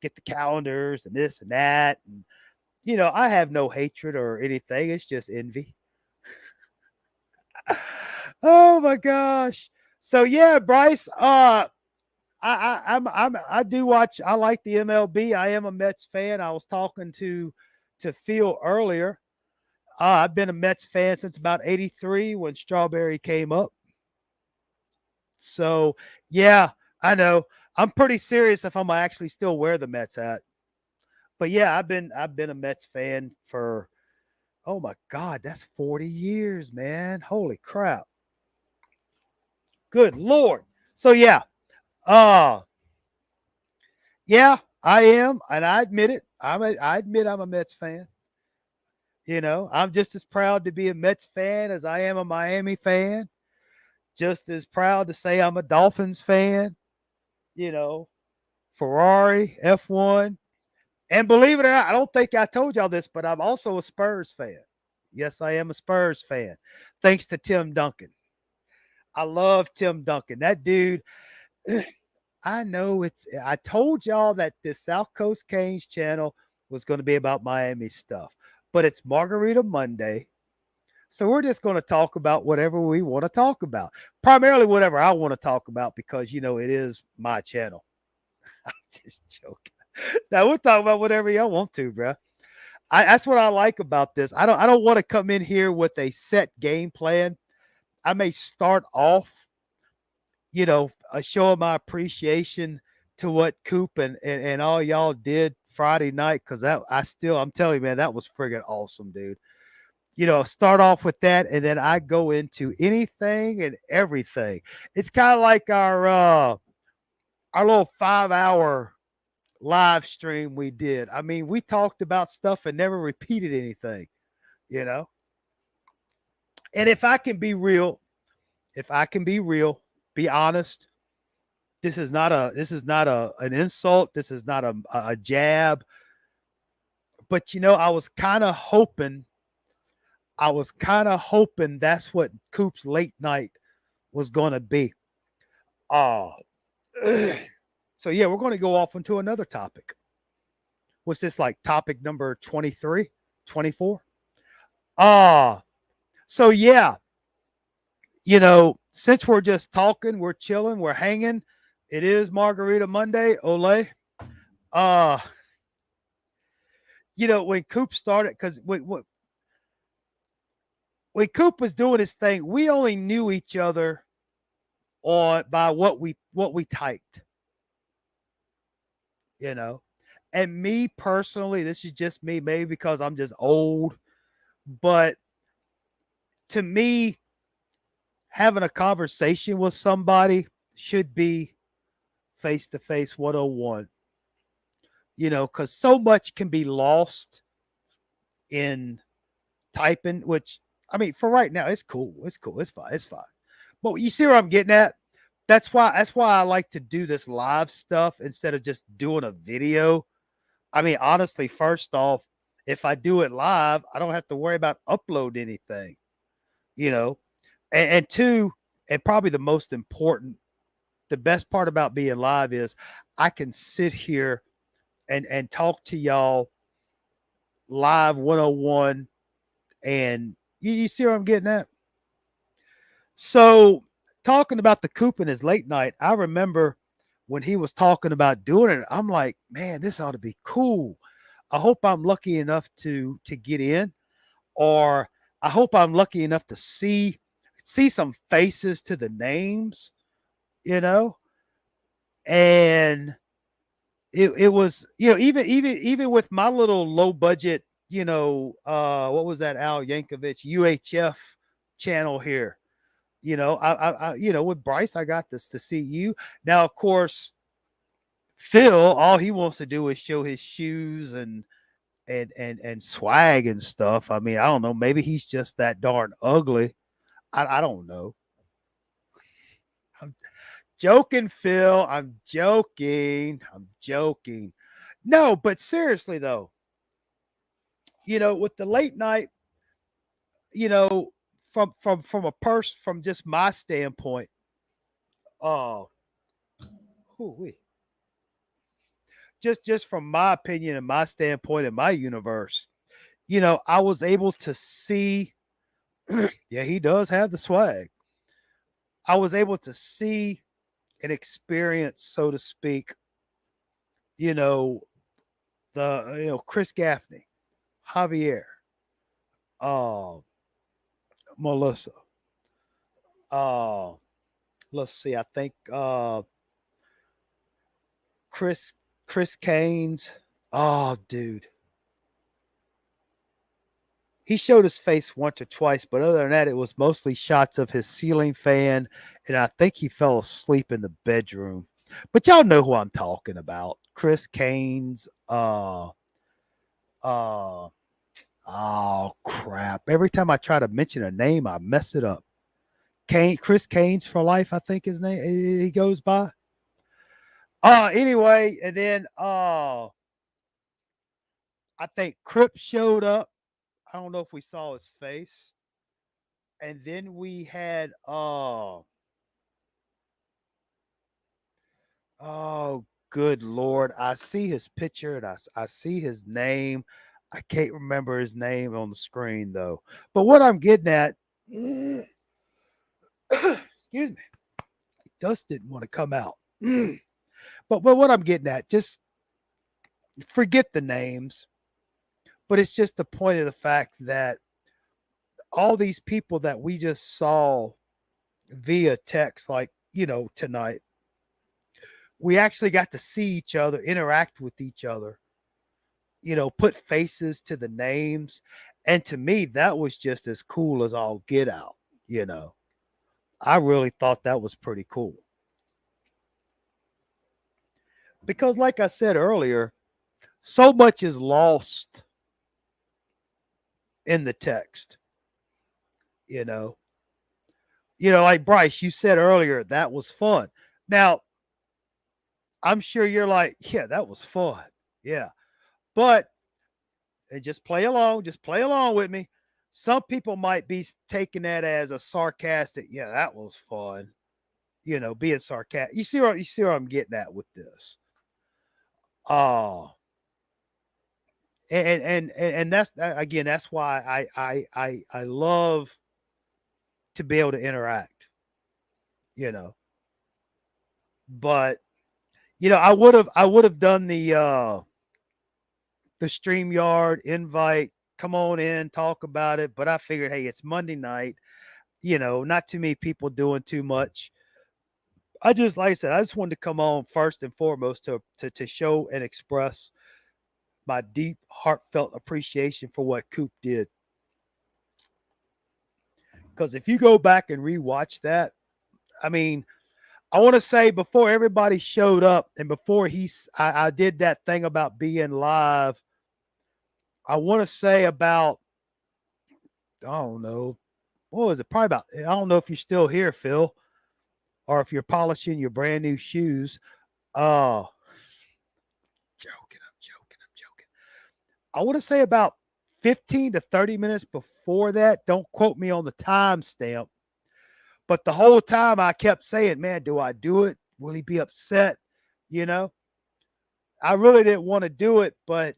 get the calendars and this and that. And I have no hatred or anything. It's just envy. Oh my gosh. So yeah, Bryce, I do watch. I like the MLB. I am a Mets fan. I was talking to Phil earlier. I've been a Mets fan since about '83 when Strawberry came up. So yeah, I know. I'm pretty serious if I'm actually still wear the Mets hat. But yeah, I've been a Mets fan for, oh my God, that's 40 years, man. Holy crap. Good Lord. So yeah, uh yeah, I am, and I admit it. I admit I'm a Mets fan. I'm just as proud to be a Mets fan as I am a Miami fan. Just as proud to say I'm a Dolphins fan, you know, Ferrari, F1. And believe it or not, I don't think I told y'all this, but I'm also a Spurs fan. Yes, I am a Spurs fan. Thanks to Tim Duncan. I love Tim Duncan. That dude, I know I told y'all that this South Coast Canes channel was going to be about Miami stuff, but it's Margarita Monday. So we're just going to talk about whatever we want to talk about. Primarily whatever I want to talk about because, it is my channel. I'm just joking. Now we'll talk about whatever y'all want to, bro. That's what I like about this. I don't want to come in here with a set game plan. I may start off, showing my appreciation to what Coop and all y'all did Friday night because I'm telling you, man, that was friggin' awesome, dude. Start off with that, and then I go into anything and everything. It's kind of like our little 5 hour live stream we did. I mean, we talked about stuff and never repeated anything, you know. And if I can be real, be honest. This is not an insult. This is not a jab. But I was kind of hoping that's what Coop's late night was going to be. Oh, so yeah, we're going to go off into another topic. What's this, like topic number 23, 24? Ah, so yeah, since we're just talking, we're chilling, we're hanging. It is Margarita Monday, Ole. Uh, when Coop started, because when Coop was doing his thing, we only knew each other on by what we typed, you know. And me personally, this is just me, maybe because I'm just old, but to me, having a conversation with somebody should be face to face 101, because so much can be lost in typing, which, I mean, for right now, it's cool. It's cool. It's fine. It's fine. But you see where I'm getting at? That's why I like to do this live stuff instead of just doing a video. I mean, honestly, first off, if I do it live, I don't have to worry about uploading anything, you know. And two, and probably the most important, the best part about being live is I can sit here and talk to y'all live 101, and you see where I'm getting at? So, talking about the Coop in his late night, I remember when he was talking about doing it, I'm like, man, this ought to be cool. I hope I'm lucky enough to get in, or I hope I'm lucky enough to see some faces to the names, you know. And it was, even with my little low budget, what was that Al Yankovic UHF channel here. With Bryce, I got this to see you. Now, of course, Phil, all he wants to do is show his shoes and swag and stuff. I mean, I don't know. Maybe he's just that darn ugly. I don't know. I'm joking, Phil. I'm joking. I'm joking. No, but seriously though, with the late night, you know, from a person, from just my standpoint, oh, we just from my opinion and my standpoint and my universe, I was able to see. Yeah, he does have the swag. I was able to see and experience, so to speak, you know, Chris Gaffney, Javier, uh, Melissa. Uh, let's see. I think Chris Chris Canes. Oh, dude. He showed his face once or twice, but other than that, it was mostly shots of his ceiling fan, and I think he fell asleep in the bedroom. But y'all know who I'm talking about. Chris Kane's uh oh crap. Every time I try to mention a name, I mess it up. Chris Kane's for life, I think his name he goes by. Anyway, and then I think Crip showed up. I don't know if we saw his face. And then we had oh good lord. I see his picture and I see his name. I can't remember his name on the screen though. But what I'm getting at excuse me, dust didn't want to come out. But what I'm getting at, just forget the names. But it's just the point of the fact that all these people that we just saw via text, like, tonight, we actually got to see each other, interact with each other, put faces to the names. And to me, that was just as cool as all get out, you know. I really thought that was pretty cool. Because, like I said earlier, so much is lost in the text, you know. Like Bryce, you said earlier, that was fun. Now, I'm sure you're like, yeah, that was fun. Yeah. But and just play along with me. Some people might be taking that as a sarcastic, yeah, that was fun. Being sarcastic. You see where I'm getting at with this. Oh, and that's again, that's why I love to be able to interact, you know. But I would have done the StreamYard invite, come on in, talk about it. But I figured, hey, it's Monday night, not too many people doing too much. Like I said, I just wanted to come on first and foremost to show and express my deep, heartfelt appreciation for what Coop did. Because if you go back and rewatch that, I mean, I want to say before everybody showed up and before I did that thing about being live, I want to say about, I don't know, what was it? Probably about, I don't know if you're still here, Phil, or if you're polishing your brand new shoes. Uh, I'm joking. I want to say about 15 to 30 minutes before that. Don't quote me on the timestamp. But the whole time I kept saying, man, do I do it? Will he be upset? You know, I really didn't want to do it, but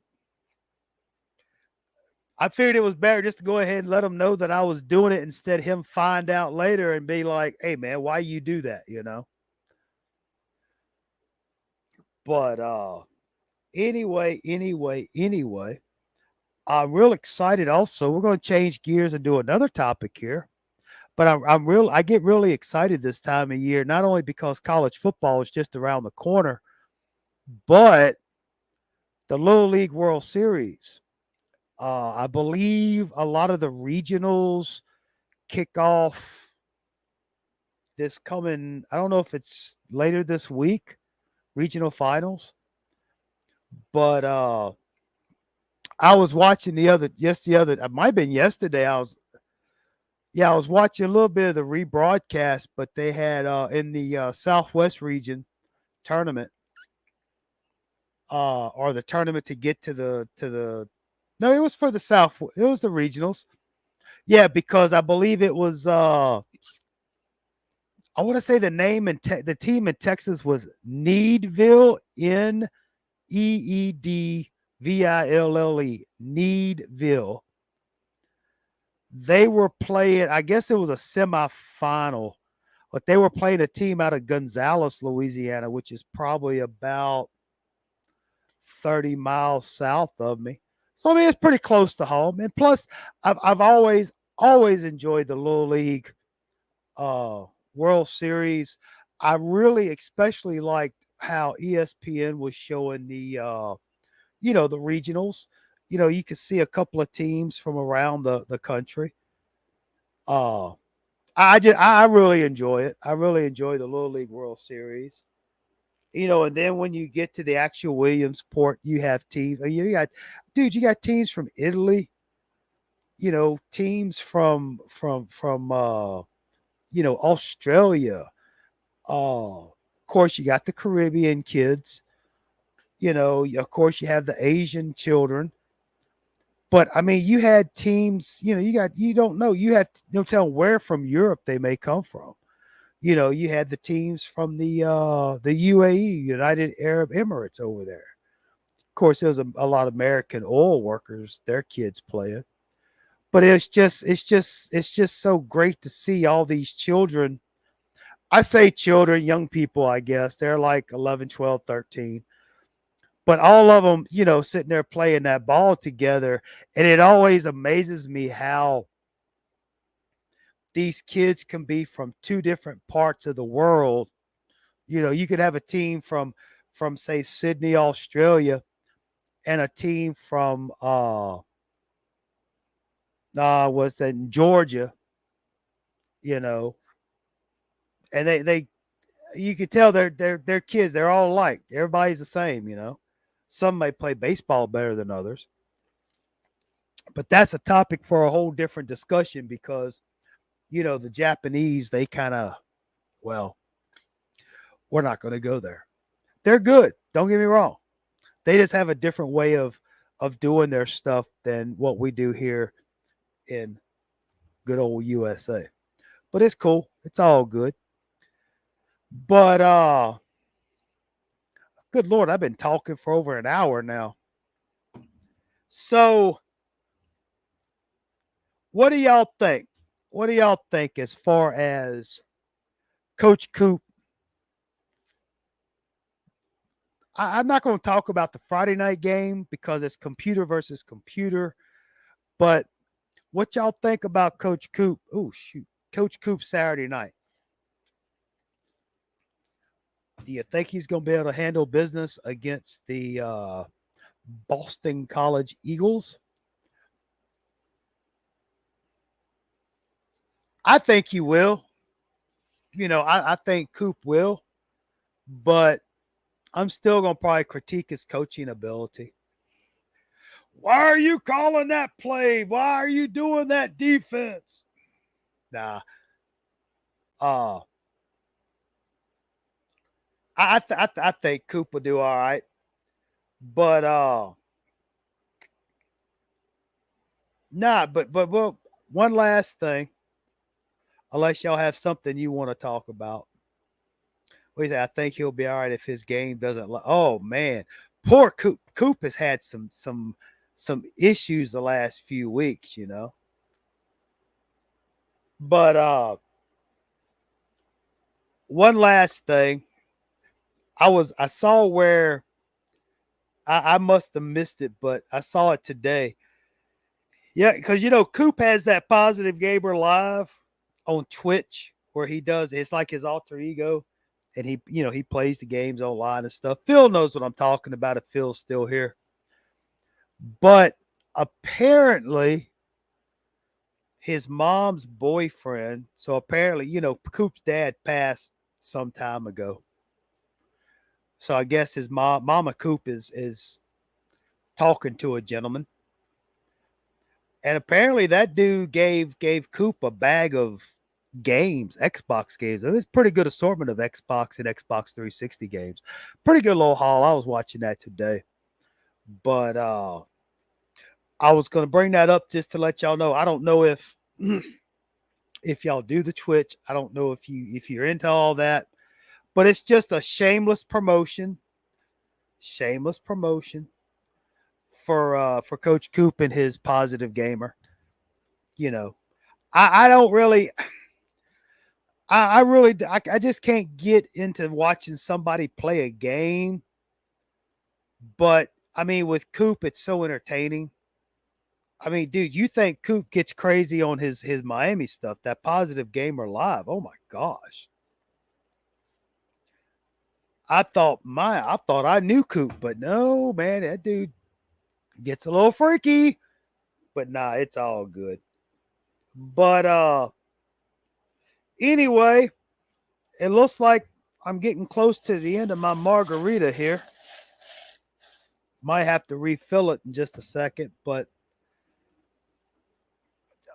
I figured it was better just to go ahead and let him know that I was doing it instead of him find out later and be like, hey, man, why you do that? But anyway, I'm real excited also. We're going to change gears and do another topic here. But I get really excited this time of year, not only because college football is just around the corner, but the Little League World Series. I believe a lot of the regionals kick off this coming. I don't know if it's later this week, regional finals, but I was watching it might have been yesterday. I was watching a little bit of the rebroadcast, but they had in the Southwest region tournament, or the tournament to get to the. No, it was for the South. It was the regionals. Yeah, because I believe it was. I want to say the name and the team in Texas was Needville, Needville, Needville. They were playing. I guess it was a semifinal, but they were playing a team out of Gonzales, Louisiana, which is probably about 30 miles south of me. So I mean, it's pretty close to home. And plus, I've always enjoyed the Little League uh, World Series. I really especially liked how ESPN was showing the regionals. You can see a couple of teams from around the country. Uh, I really enjoy it. I really enjoy the Little League World Series. And then when you get to the actual Williamsport, you have teams. You got teams from Italy. Teams from Australia. Of course, you got the Caribbean kids. Of course, you have the Asian children. But I mean, you had teams. You don't know. You have no telling where from Europe they may come from. You had the teams from the UAE, United Arab Emirates, over there. Of course, there's a lot of American oil workers, their kids playing. But it's just so great to see all these children. I say children, young people, I guess. They're like 11, 12, 13. But all of them, sitting there playing that ball together. And it always amazes me how these kids can be from two different parts of the world. You could have a team from say Sydney, Australia, and a team from was that in Georgia, you know, and they you can tell they're kids. They're all alike. Everybody's the same. Some may play baseball better than others, but that's a topic for a whole different discussion because the Japanese, they kind of, well, we're not going to go there. They're good. Don't get me wrong. They just have a different way of doing their stuff than what we do here in good old USA. But it's cool. It's all good. But good Lord, I've been talking for over an hour now. So what do y'all think? What do y'all think as far as Coach Coop? I'm not going to talk about the Friday night game because it's computer versus computer. But what y'all think about Coach Coop? Oh, shoot. Coach Coop Saturday night. Do you think he's going to be able to handle business against the Boston College Eagles? I think he will. I think Coop will. But I'm still going to probably critique his coaching ability. Why are you calling that play? Why are you doing that defense? Nah. I think Coop will do all right. But but well, one last thing. Unless y'all have something you want to talk about. What do you say? I think he'll be all right if his game doesn't. Oh man, poor Coop. Coop has had some issues the last few weeks. But one last thing. I saw where I must have missed it, but I saw it today. Yeah, because Coop has that Positive Gamer Live on Twitch where he does. It's like his alter ego, and he plays the games online and stuff. Phil knows what I'm talking about if Phil's still here. But apparently, his mom's boyfriend. So apparently, Coop's dad passed some time ago. So I guess his Mama Coop is talking to a gentleman. And apparently that dude gave Coop a bag of games, Xbox games. It was a pretty good assortment of Xbox and Xbox 360 games. Pretty good little haul. I was watching that today. But I was going to bring that up just to let y'all know. I don't know if y'all do the Twitch. I don't know if you're into all that. But it's just a shameless promotion. Shameless promotion for Coach Coop and his Positive Gamer. I don't really I just can't get into watching somebody play a game. But I mean, with Coop, it's so entertaining. I mean, dude, you think Coop gets crazy on his Miami stuff, that Positive Gamer Live. Oh my gosh. I thought I knew Coop, but no, man, that dude, Gets a little freaky, but nah, it's all good. But anyway, it looks like I'm getting close to the end of my margarita here. Might have to refill it in just a second, but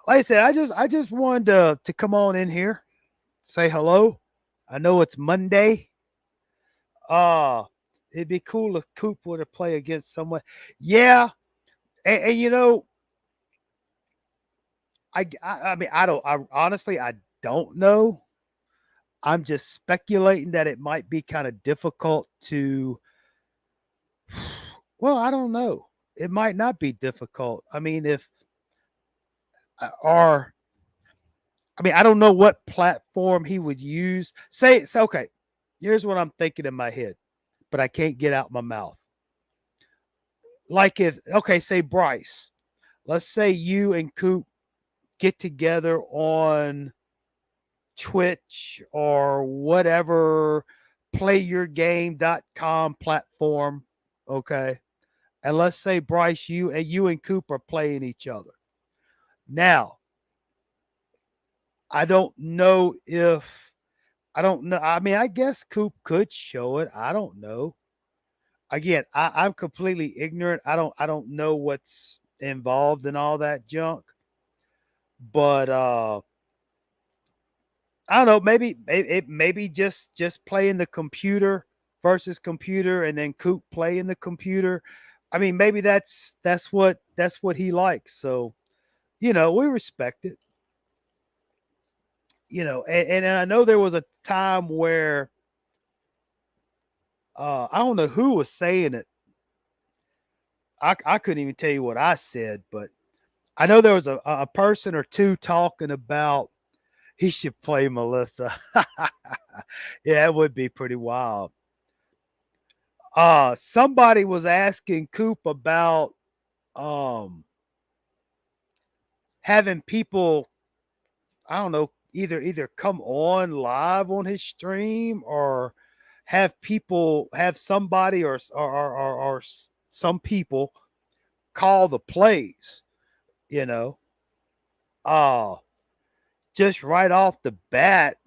like I said, I just wanted to come on in here, say hello. I know it's Monday. Uh it'd be cool if Coop were to play against someone. Yeah, and you know, I mean I honestly I don't know. I'm just speculating that it might be kind of difficult to. Well, I don't know. It might not be difficult. I mean, if or I mean, I don't know what platform he would use. Say, so okay. Here's what I'm thinking in my head, but I can't get out my mouth. Like if okay, say Bryce. Let's say you and Coop get together on Twitch or whatever playyourgame.com platform, okay? And let's say Bryce, you and Coop are playing each other. Now, I don't know if I don't know. I mean, I guess Coop could show it. I don't know. Again, I'm completely ignorant. I don't know what's involved in all that junk. But I don't know. Maybe just playing the computer versus computer, and then Coop playing the computer. I mean, maybe that's what he likes. So we respect it. And I know there was a time where I don't know who was saying it. I couldn't even tell you what I said, but I know there was a person or two talking about he should play Melissa. Yeah, that would be pretty wild. Somebody was asking Coop about um having people, I don't know, either come on live on his stream or have somebody or some people call the plays, you know. Uh just right off the bat,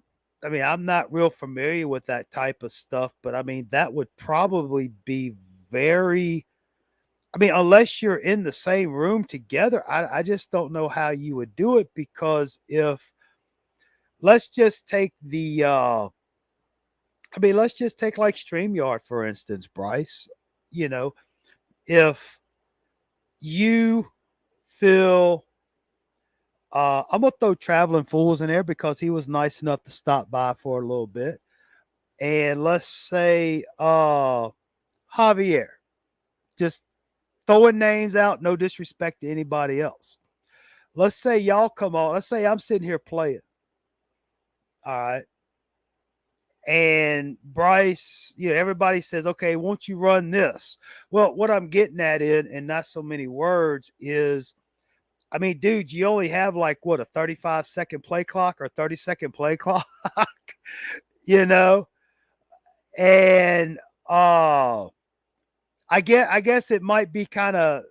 I mean, I'm not real familiar with that type of stuff, but I mean, that would probably be very, I mean, unless you're in the same room together, I just don't know how you would do it because if let's just take the I mean, let's just take like StreamYard for instance, Bryce. You know, if you feel I'm gonna throw Traveling Fools in there because he was nice enough to stop by for a little bit. And let's say Javier. Just throwing names out, no disrespect to anybody else. Let's say y'all come on. Let's say I'm sitting here playing. All right. And Bryce, everybody says, okay, won't you run this? Well, what I'm getting at in not so many words is, I mean, dude, you only have like what, a 35-second play clock or 30-second play clock, you know? And I guess it might be kind of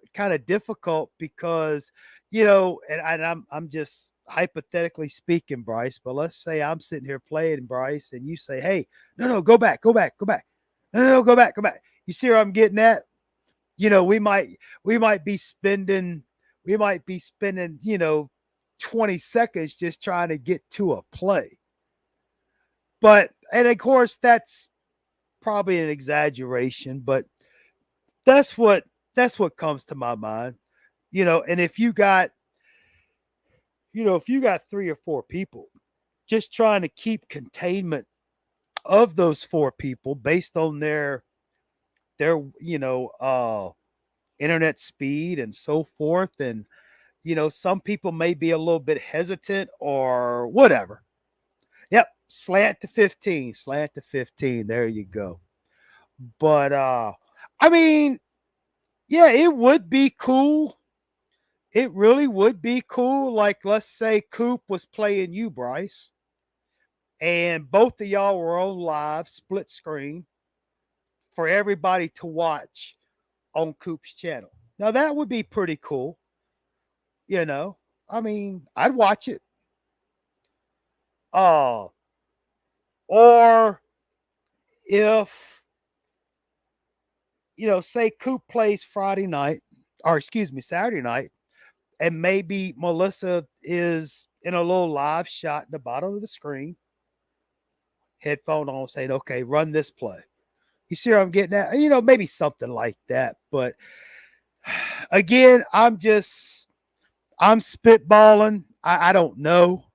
difficult because and I'm just hypothetically speaking, Bryce, but let's say I'm sitting here playing, Bryce, and you say, "Hey, no, go back, go back, go back, no, go back, go back." You see where I'm getting at? We might be spending 20 seconds just trying to get to a play, and of course that's probably an exaggeration, but that's what that's what comes to my mind. And if you got three or four people just trying to keep containment of those four people based on their internet speed and so forth, and some people may be a little bit hesitant or whatever. Yep, slant to 15, there you go. But I mean, yeah, it would be cool. It really would be cool. Like, let's say Coop was playing you, Bryce, and both of y'all were on live, split screen for everybody to watch on Coop's channel. Now that would be pretty cool, you know. I mean, I'd watch it. Uh or if say Coop plays Friday night, or excuse me, Saturday night, and maybe Melissa is in a little live shot in the bottom of the screen, headphone on, saying, "Okay, run this play." You see where I'm getting at? Maybe something like that. But again, I'm spitballing. I don't know.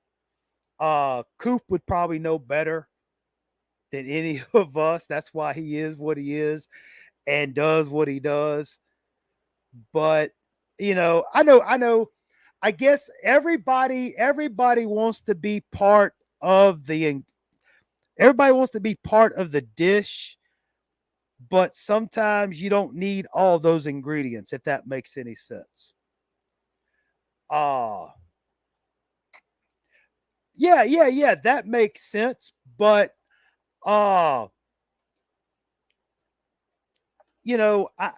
Coop would probably know better than any of us. That's why he is what he is and does what he does. But I know. I guess everybody wants to be part of the everybody wants to be part of the dish, but sometimes you don't need all those ingredients, if that makes any sense. Uh yeah, that makes sense. But uh, I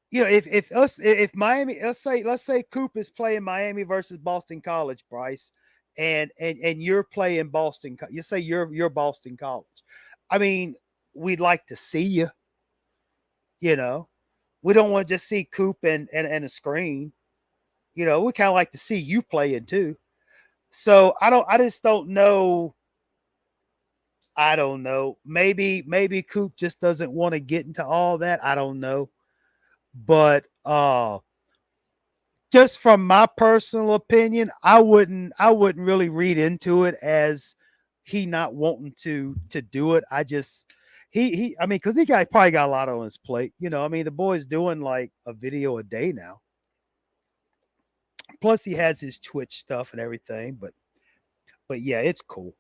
if Miami, let's say Coop is playing Miami versus Boston College, Bryce, and you're playing Boston. You say you're Boston College. I mean, we'd like to see you. You know, we don't want to just see Coop and a screen. We kind of like to see you playing too. So I just don't know. I don't know. Maybe Coop just doesn't want to get into all that. I don't know. But just from my personal opinion, I wouldn't really read into it as he not wanting to do it. I just he I mean, because probably got a lot on his plate. I mean, the boy's doing like a video a day now. Plus, he has his Twitch stuff and everything. But yeah, it's cool.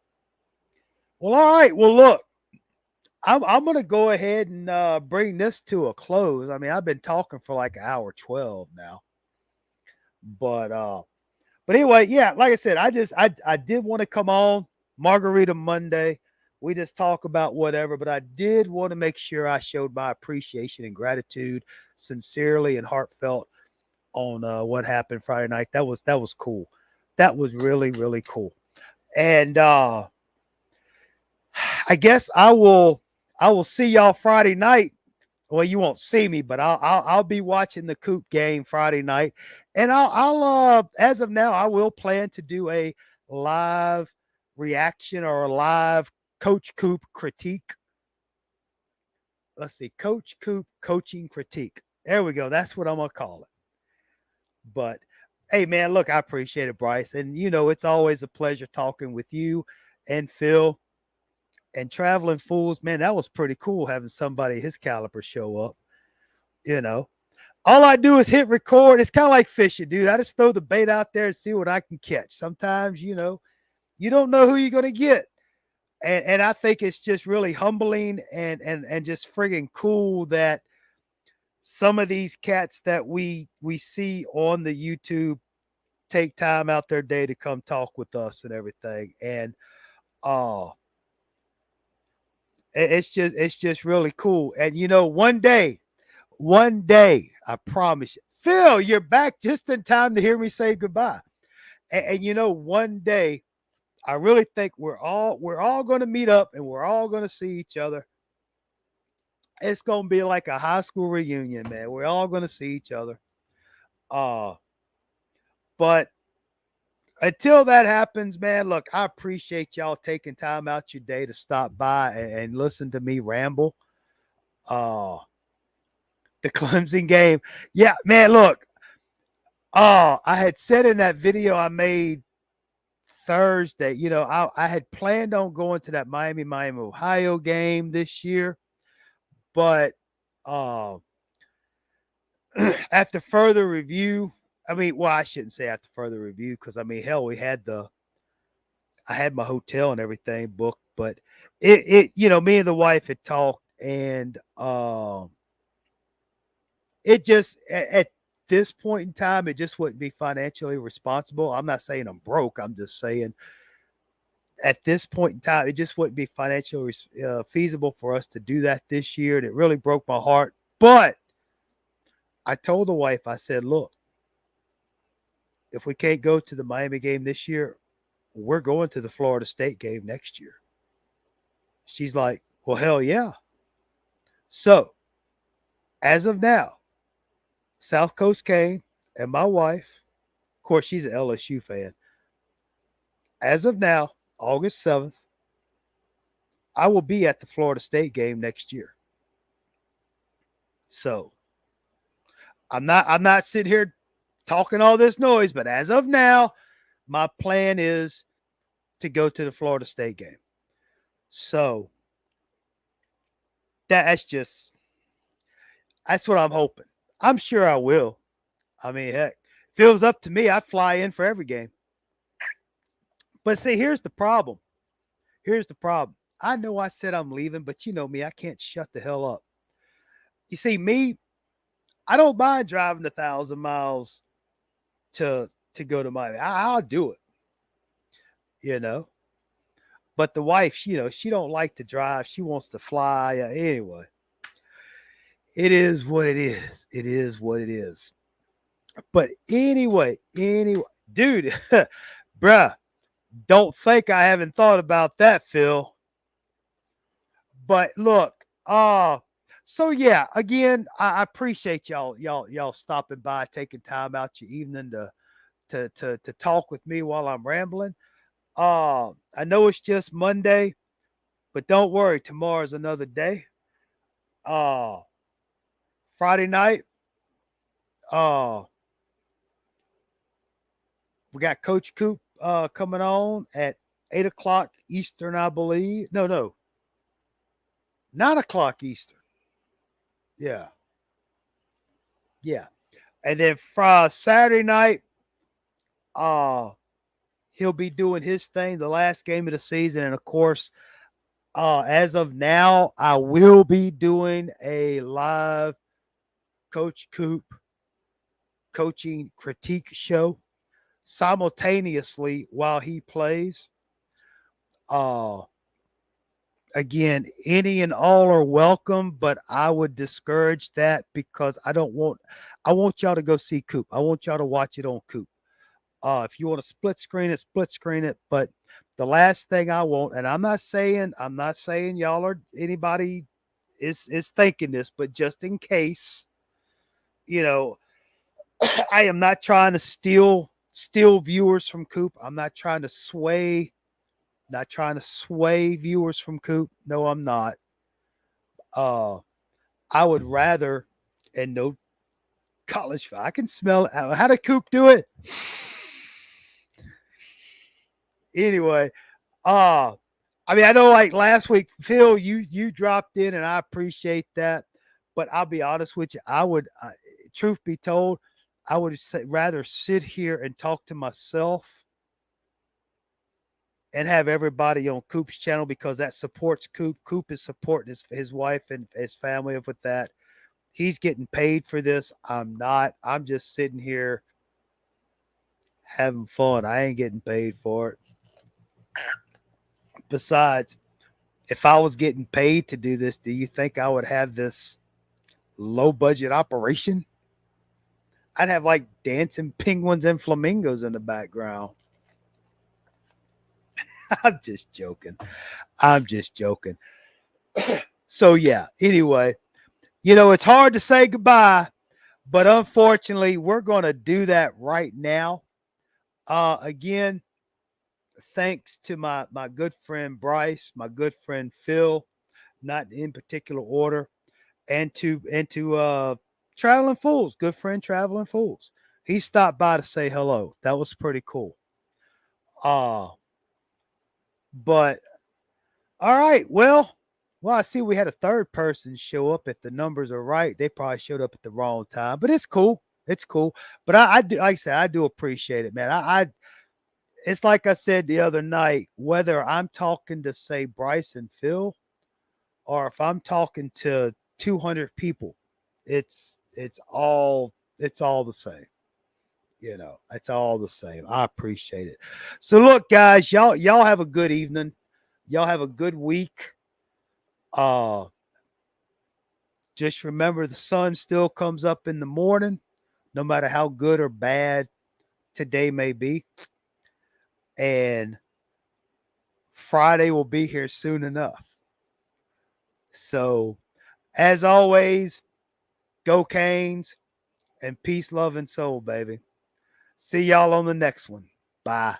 Well, all right. Well, look, I'm gonna go ahead and bring this to a close. I mean, I've been talking for like an hour 12 now. But anyway, yeah, like I said, I did want to come on Margarita Monday. We just talk about whatever, but I did want to make sure I showed my appreciation and gratitude sincerely and heartfelt on what happened Friday night. That was cool. That was really, really cool. And I guess I will see y'all Friday night. Well, you won't see me, but I'll be watching the Coop game Friday night, and I'll as of now I will plan to do a live reaction or a live Coach Coop critique. Let's see, Coach Coop coaching critique. There we go. That's what I'm gonna call it. But hey, man, look, I appreciate it, Bryce, and it's always a pleasure talking with you and Phil and Traveling Fools. Man, that was pretty cool having somebody his caliber show up. You know, all I do is hit record. It's kind of like fishing, dude. I just throw the bait out there and see what I can catch. Sometimes, you don't know who you're going to get. And I think it's just really humbling and just friggin' cool that some of these cats that we see on the YouTube take time out their day to come talk with us and everything. And uh it's just really cool. And one day, I promise you, Phil, you're back just in time to hear me say goodbye. And one day, I really think we're all going to meet up and we're all going to see each other. It's going to be like a high school reunion, man. We're all going to see each other. Uh, but until that happens, man, look, I appreciate y'all taking time out your day to stop by and listen to me ramble. Uh, the Clemson game. Yeah, man, look. I had said in that video I made Thursday, I had planned on going to that Miami, Ohio game this year, but uh, after further review, I mean, well, I shouldn't say after further review because I mean, hell, I had my hotel and everything booked, but me and the wife had talked, and it just at this point in time, it just wouldn't be financially responsible. I'm not saying I'm broke. I'm just saying at this point in time, it just wouldn't be financially feasible for us to do that this year. And it really broke my heart. But I told the wife, I said, look, if we can't go to the Miami game this year, we're going to the Florida State game next year. She's like, well, hell yeah. So, as of now, South Coast came and my wife, of course, she's an LSU fan. As of now, August 7th, I will be at the Florida State game next year. So, I'm not sitting here talking all this noise, but as of now, my plan is to go to the Florida State game. So, that's what I'm hoping. I'm sure I will. I mean, heck, if it was up to me, I'd fly in for every game. But see, here's the problem. Here's the problem. I know I said I'm leaving, but you know me, I can't shut the hell up. You see, me, I don't mind driving 1,000 miles to go to Miami. I'll do it, you know. But the wife, she don't like to drive. She wants to fly. Anyway, it is what it is. It is what it is. But anyway, dude, bruh, don't think I haven't thought about that, Phil. But look, so yeah, again, I appreciate y'all stopping by, taking time out your evening to talk with me while I'm rambling. I know it's just Monday, but don't worry, tomorrow's another day. Uh Friday night, uh we got Coach Coop coming on at 8 o'clock Eastern, I believe. No, 9 o'clock Eastern. Yeah, yeah. And then Saturday night, uh he'll be doing his thing, the last game of the season. And of course, as of now, I will be doing a live Coach Coop coaching critique show simultaneously while he plays. Uh, Again, any and all are welcome, but I would discourage that because I want y'all to go see Coop. I want y'all to watch it on Coop. If you want to split screen it. But the last thing I want, and I'm not saying y'all or anybody is thinking this, but just in case, you know, I am not trying to steal viewers from Coop. I'm not trying to sway viewers from Coop. No, I'm not. Uh, I would rather, and no college. I can smell it. How did Coop do it? Anyway, uh I mean, I know like last week, Phil, you dropped in, and I appreciate that. But I'll be honest with you, truth be told, I would rather sit here and talk to myself and have everybody on Coop's channel because that supports Coop. Coop is supporting his wife and his family with that. He's getting paid for this. I'm not. I'm just sitting here having fun. I ain't getting paid for it. Besides, if I was getting paid to do this, do you think I would have this low budget operation? I'd have like dancing penguins and flamingos in the background. I'm just joking. I'm just joking. So yeah, anyway, it's hard to say goodbye, but unfortunately, we're going to do that right now. Again, thanks to my good friend Bryce, my good friend Phil, not in particular order, and to Traveling Fools, good friend Traveling Fools. He stopped by to say hello. That was pretty cool. Uh but all right, well, I see we had a third person show up. If the numbers are right, they probably showed up at the wrong time, but it's cool. It's cool. But I do, like I said, I do appreciate it, man. It's like I said the other night, whether I'm talking to say Bryce and Phil, or if I'm talking to 200 people, it's all the same. It's all the same. I appreciate it. So look, guys, y'all have a good evening. Y'all have a good week. Uh Just remember the sun still comes up in the morning, no matter how good or bad today may be. And Friday will be here soon enough. So, as always, go Canes and peace, love, and soul, baby. See y'all on the next one. Bye.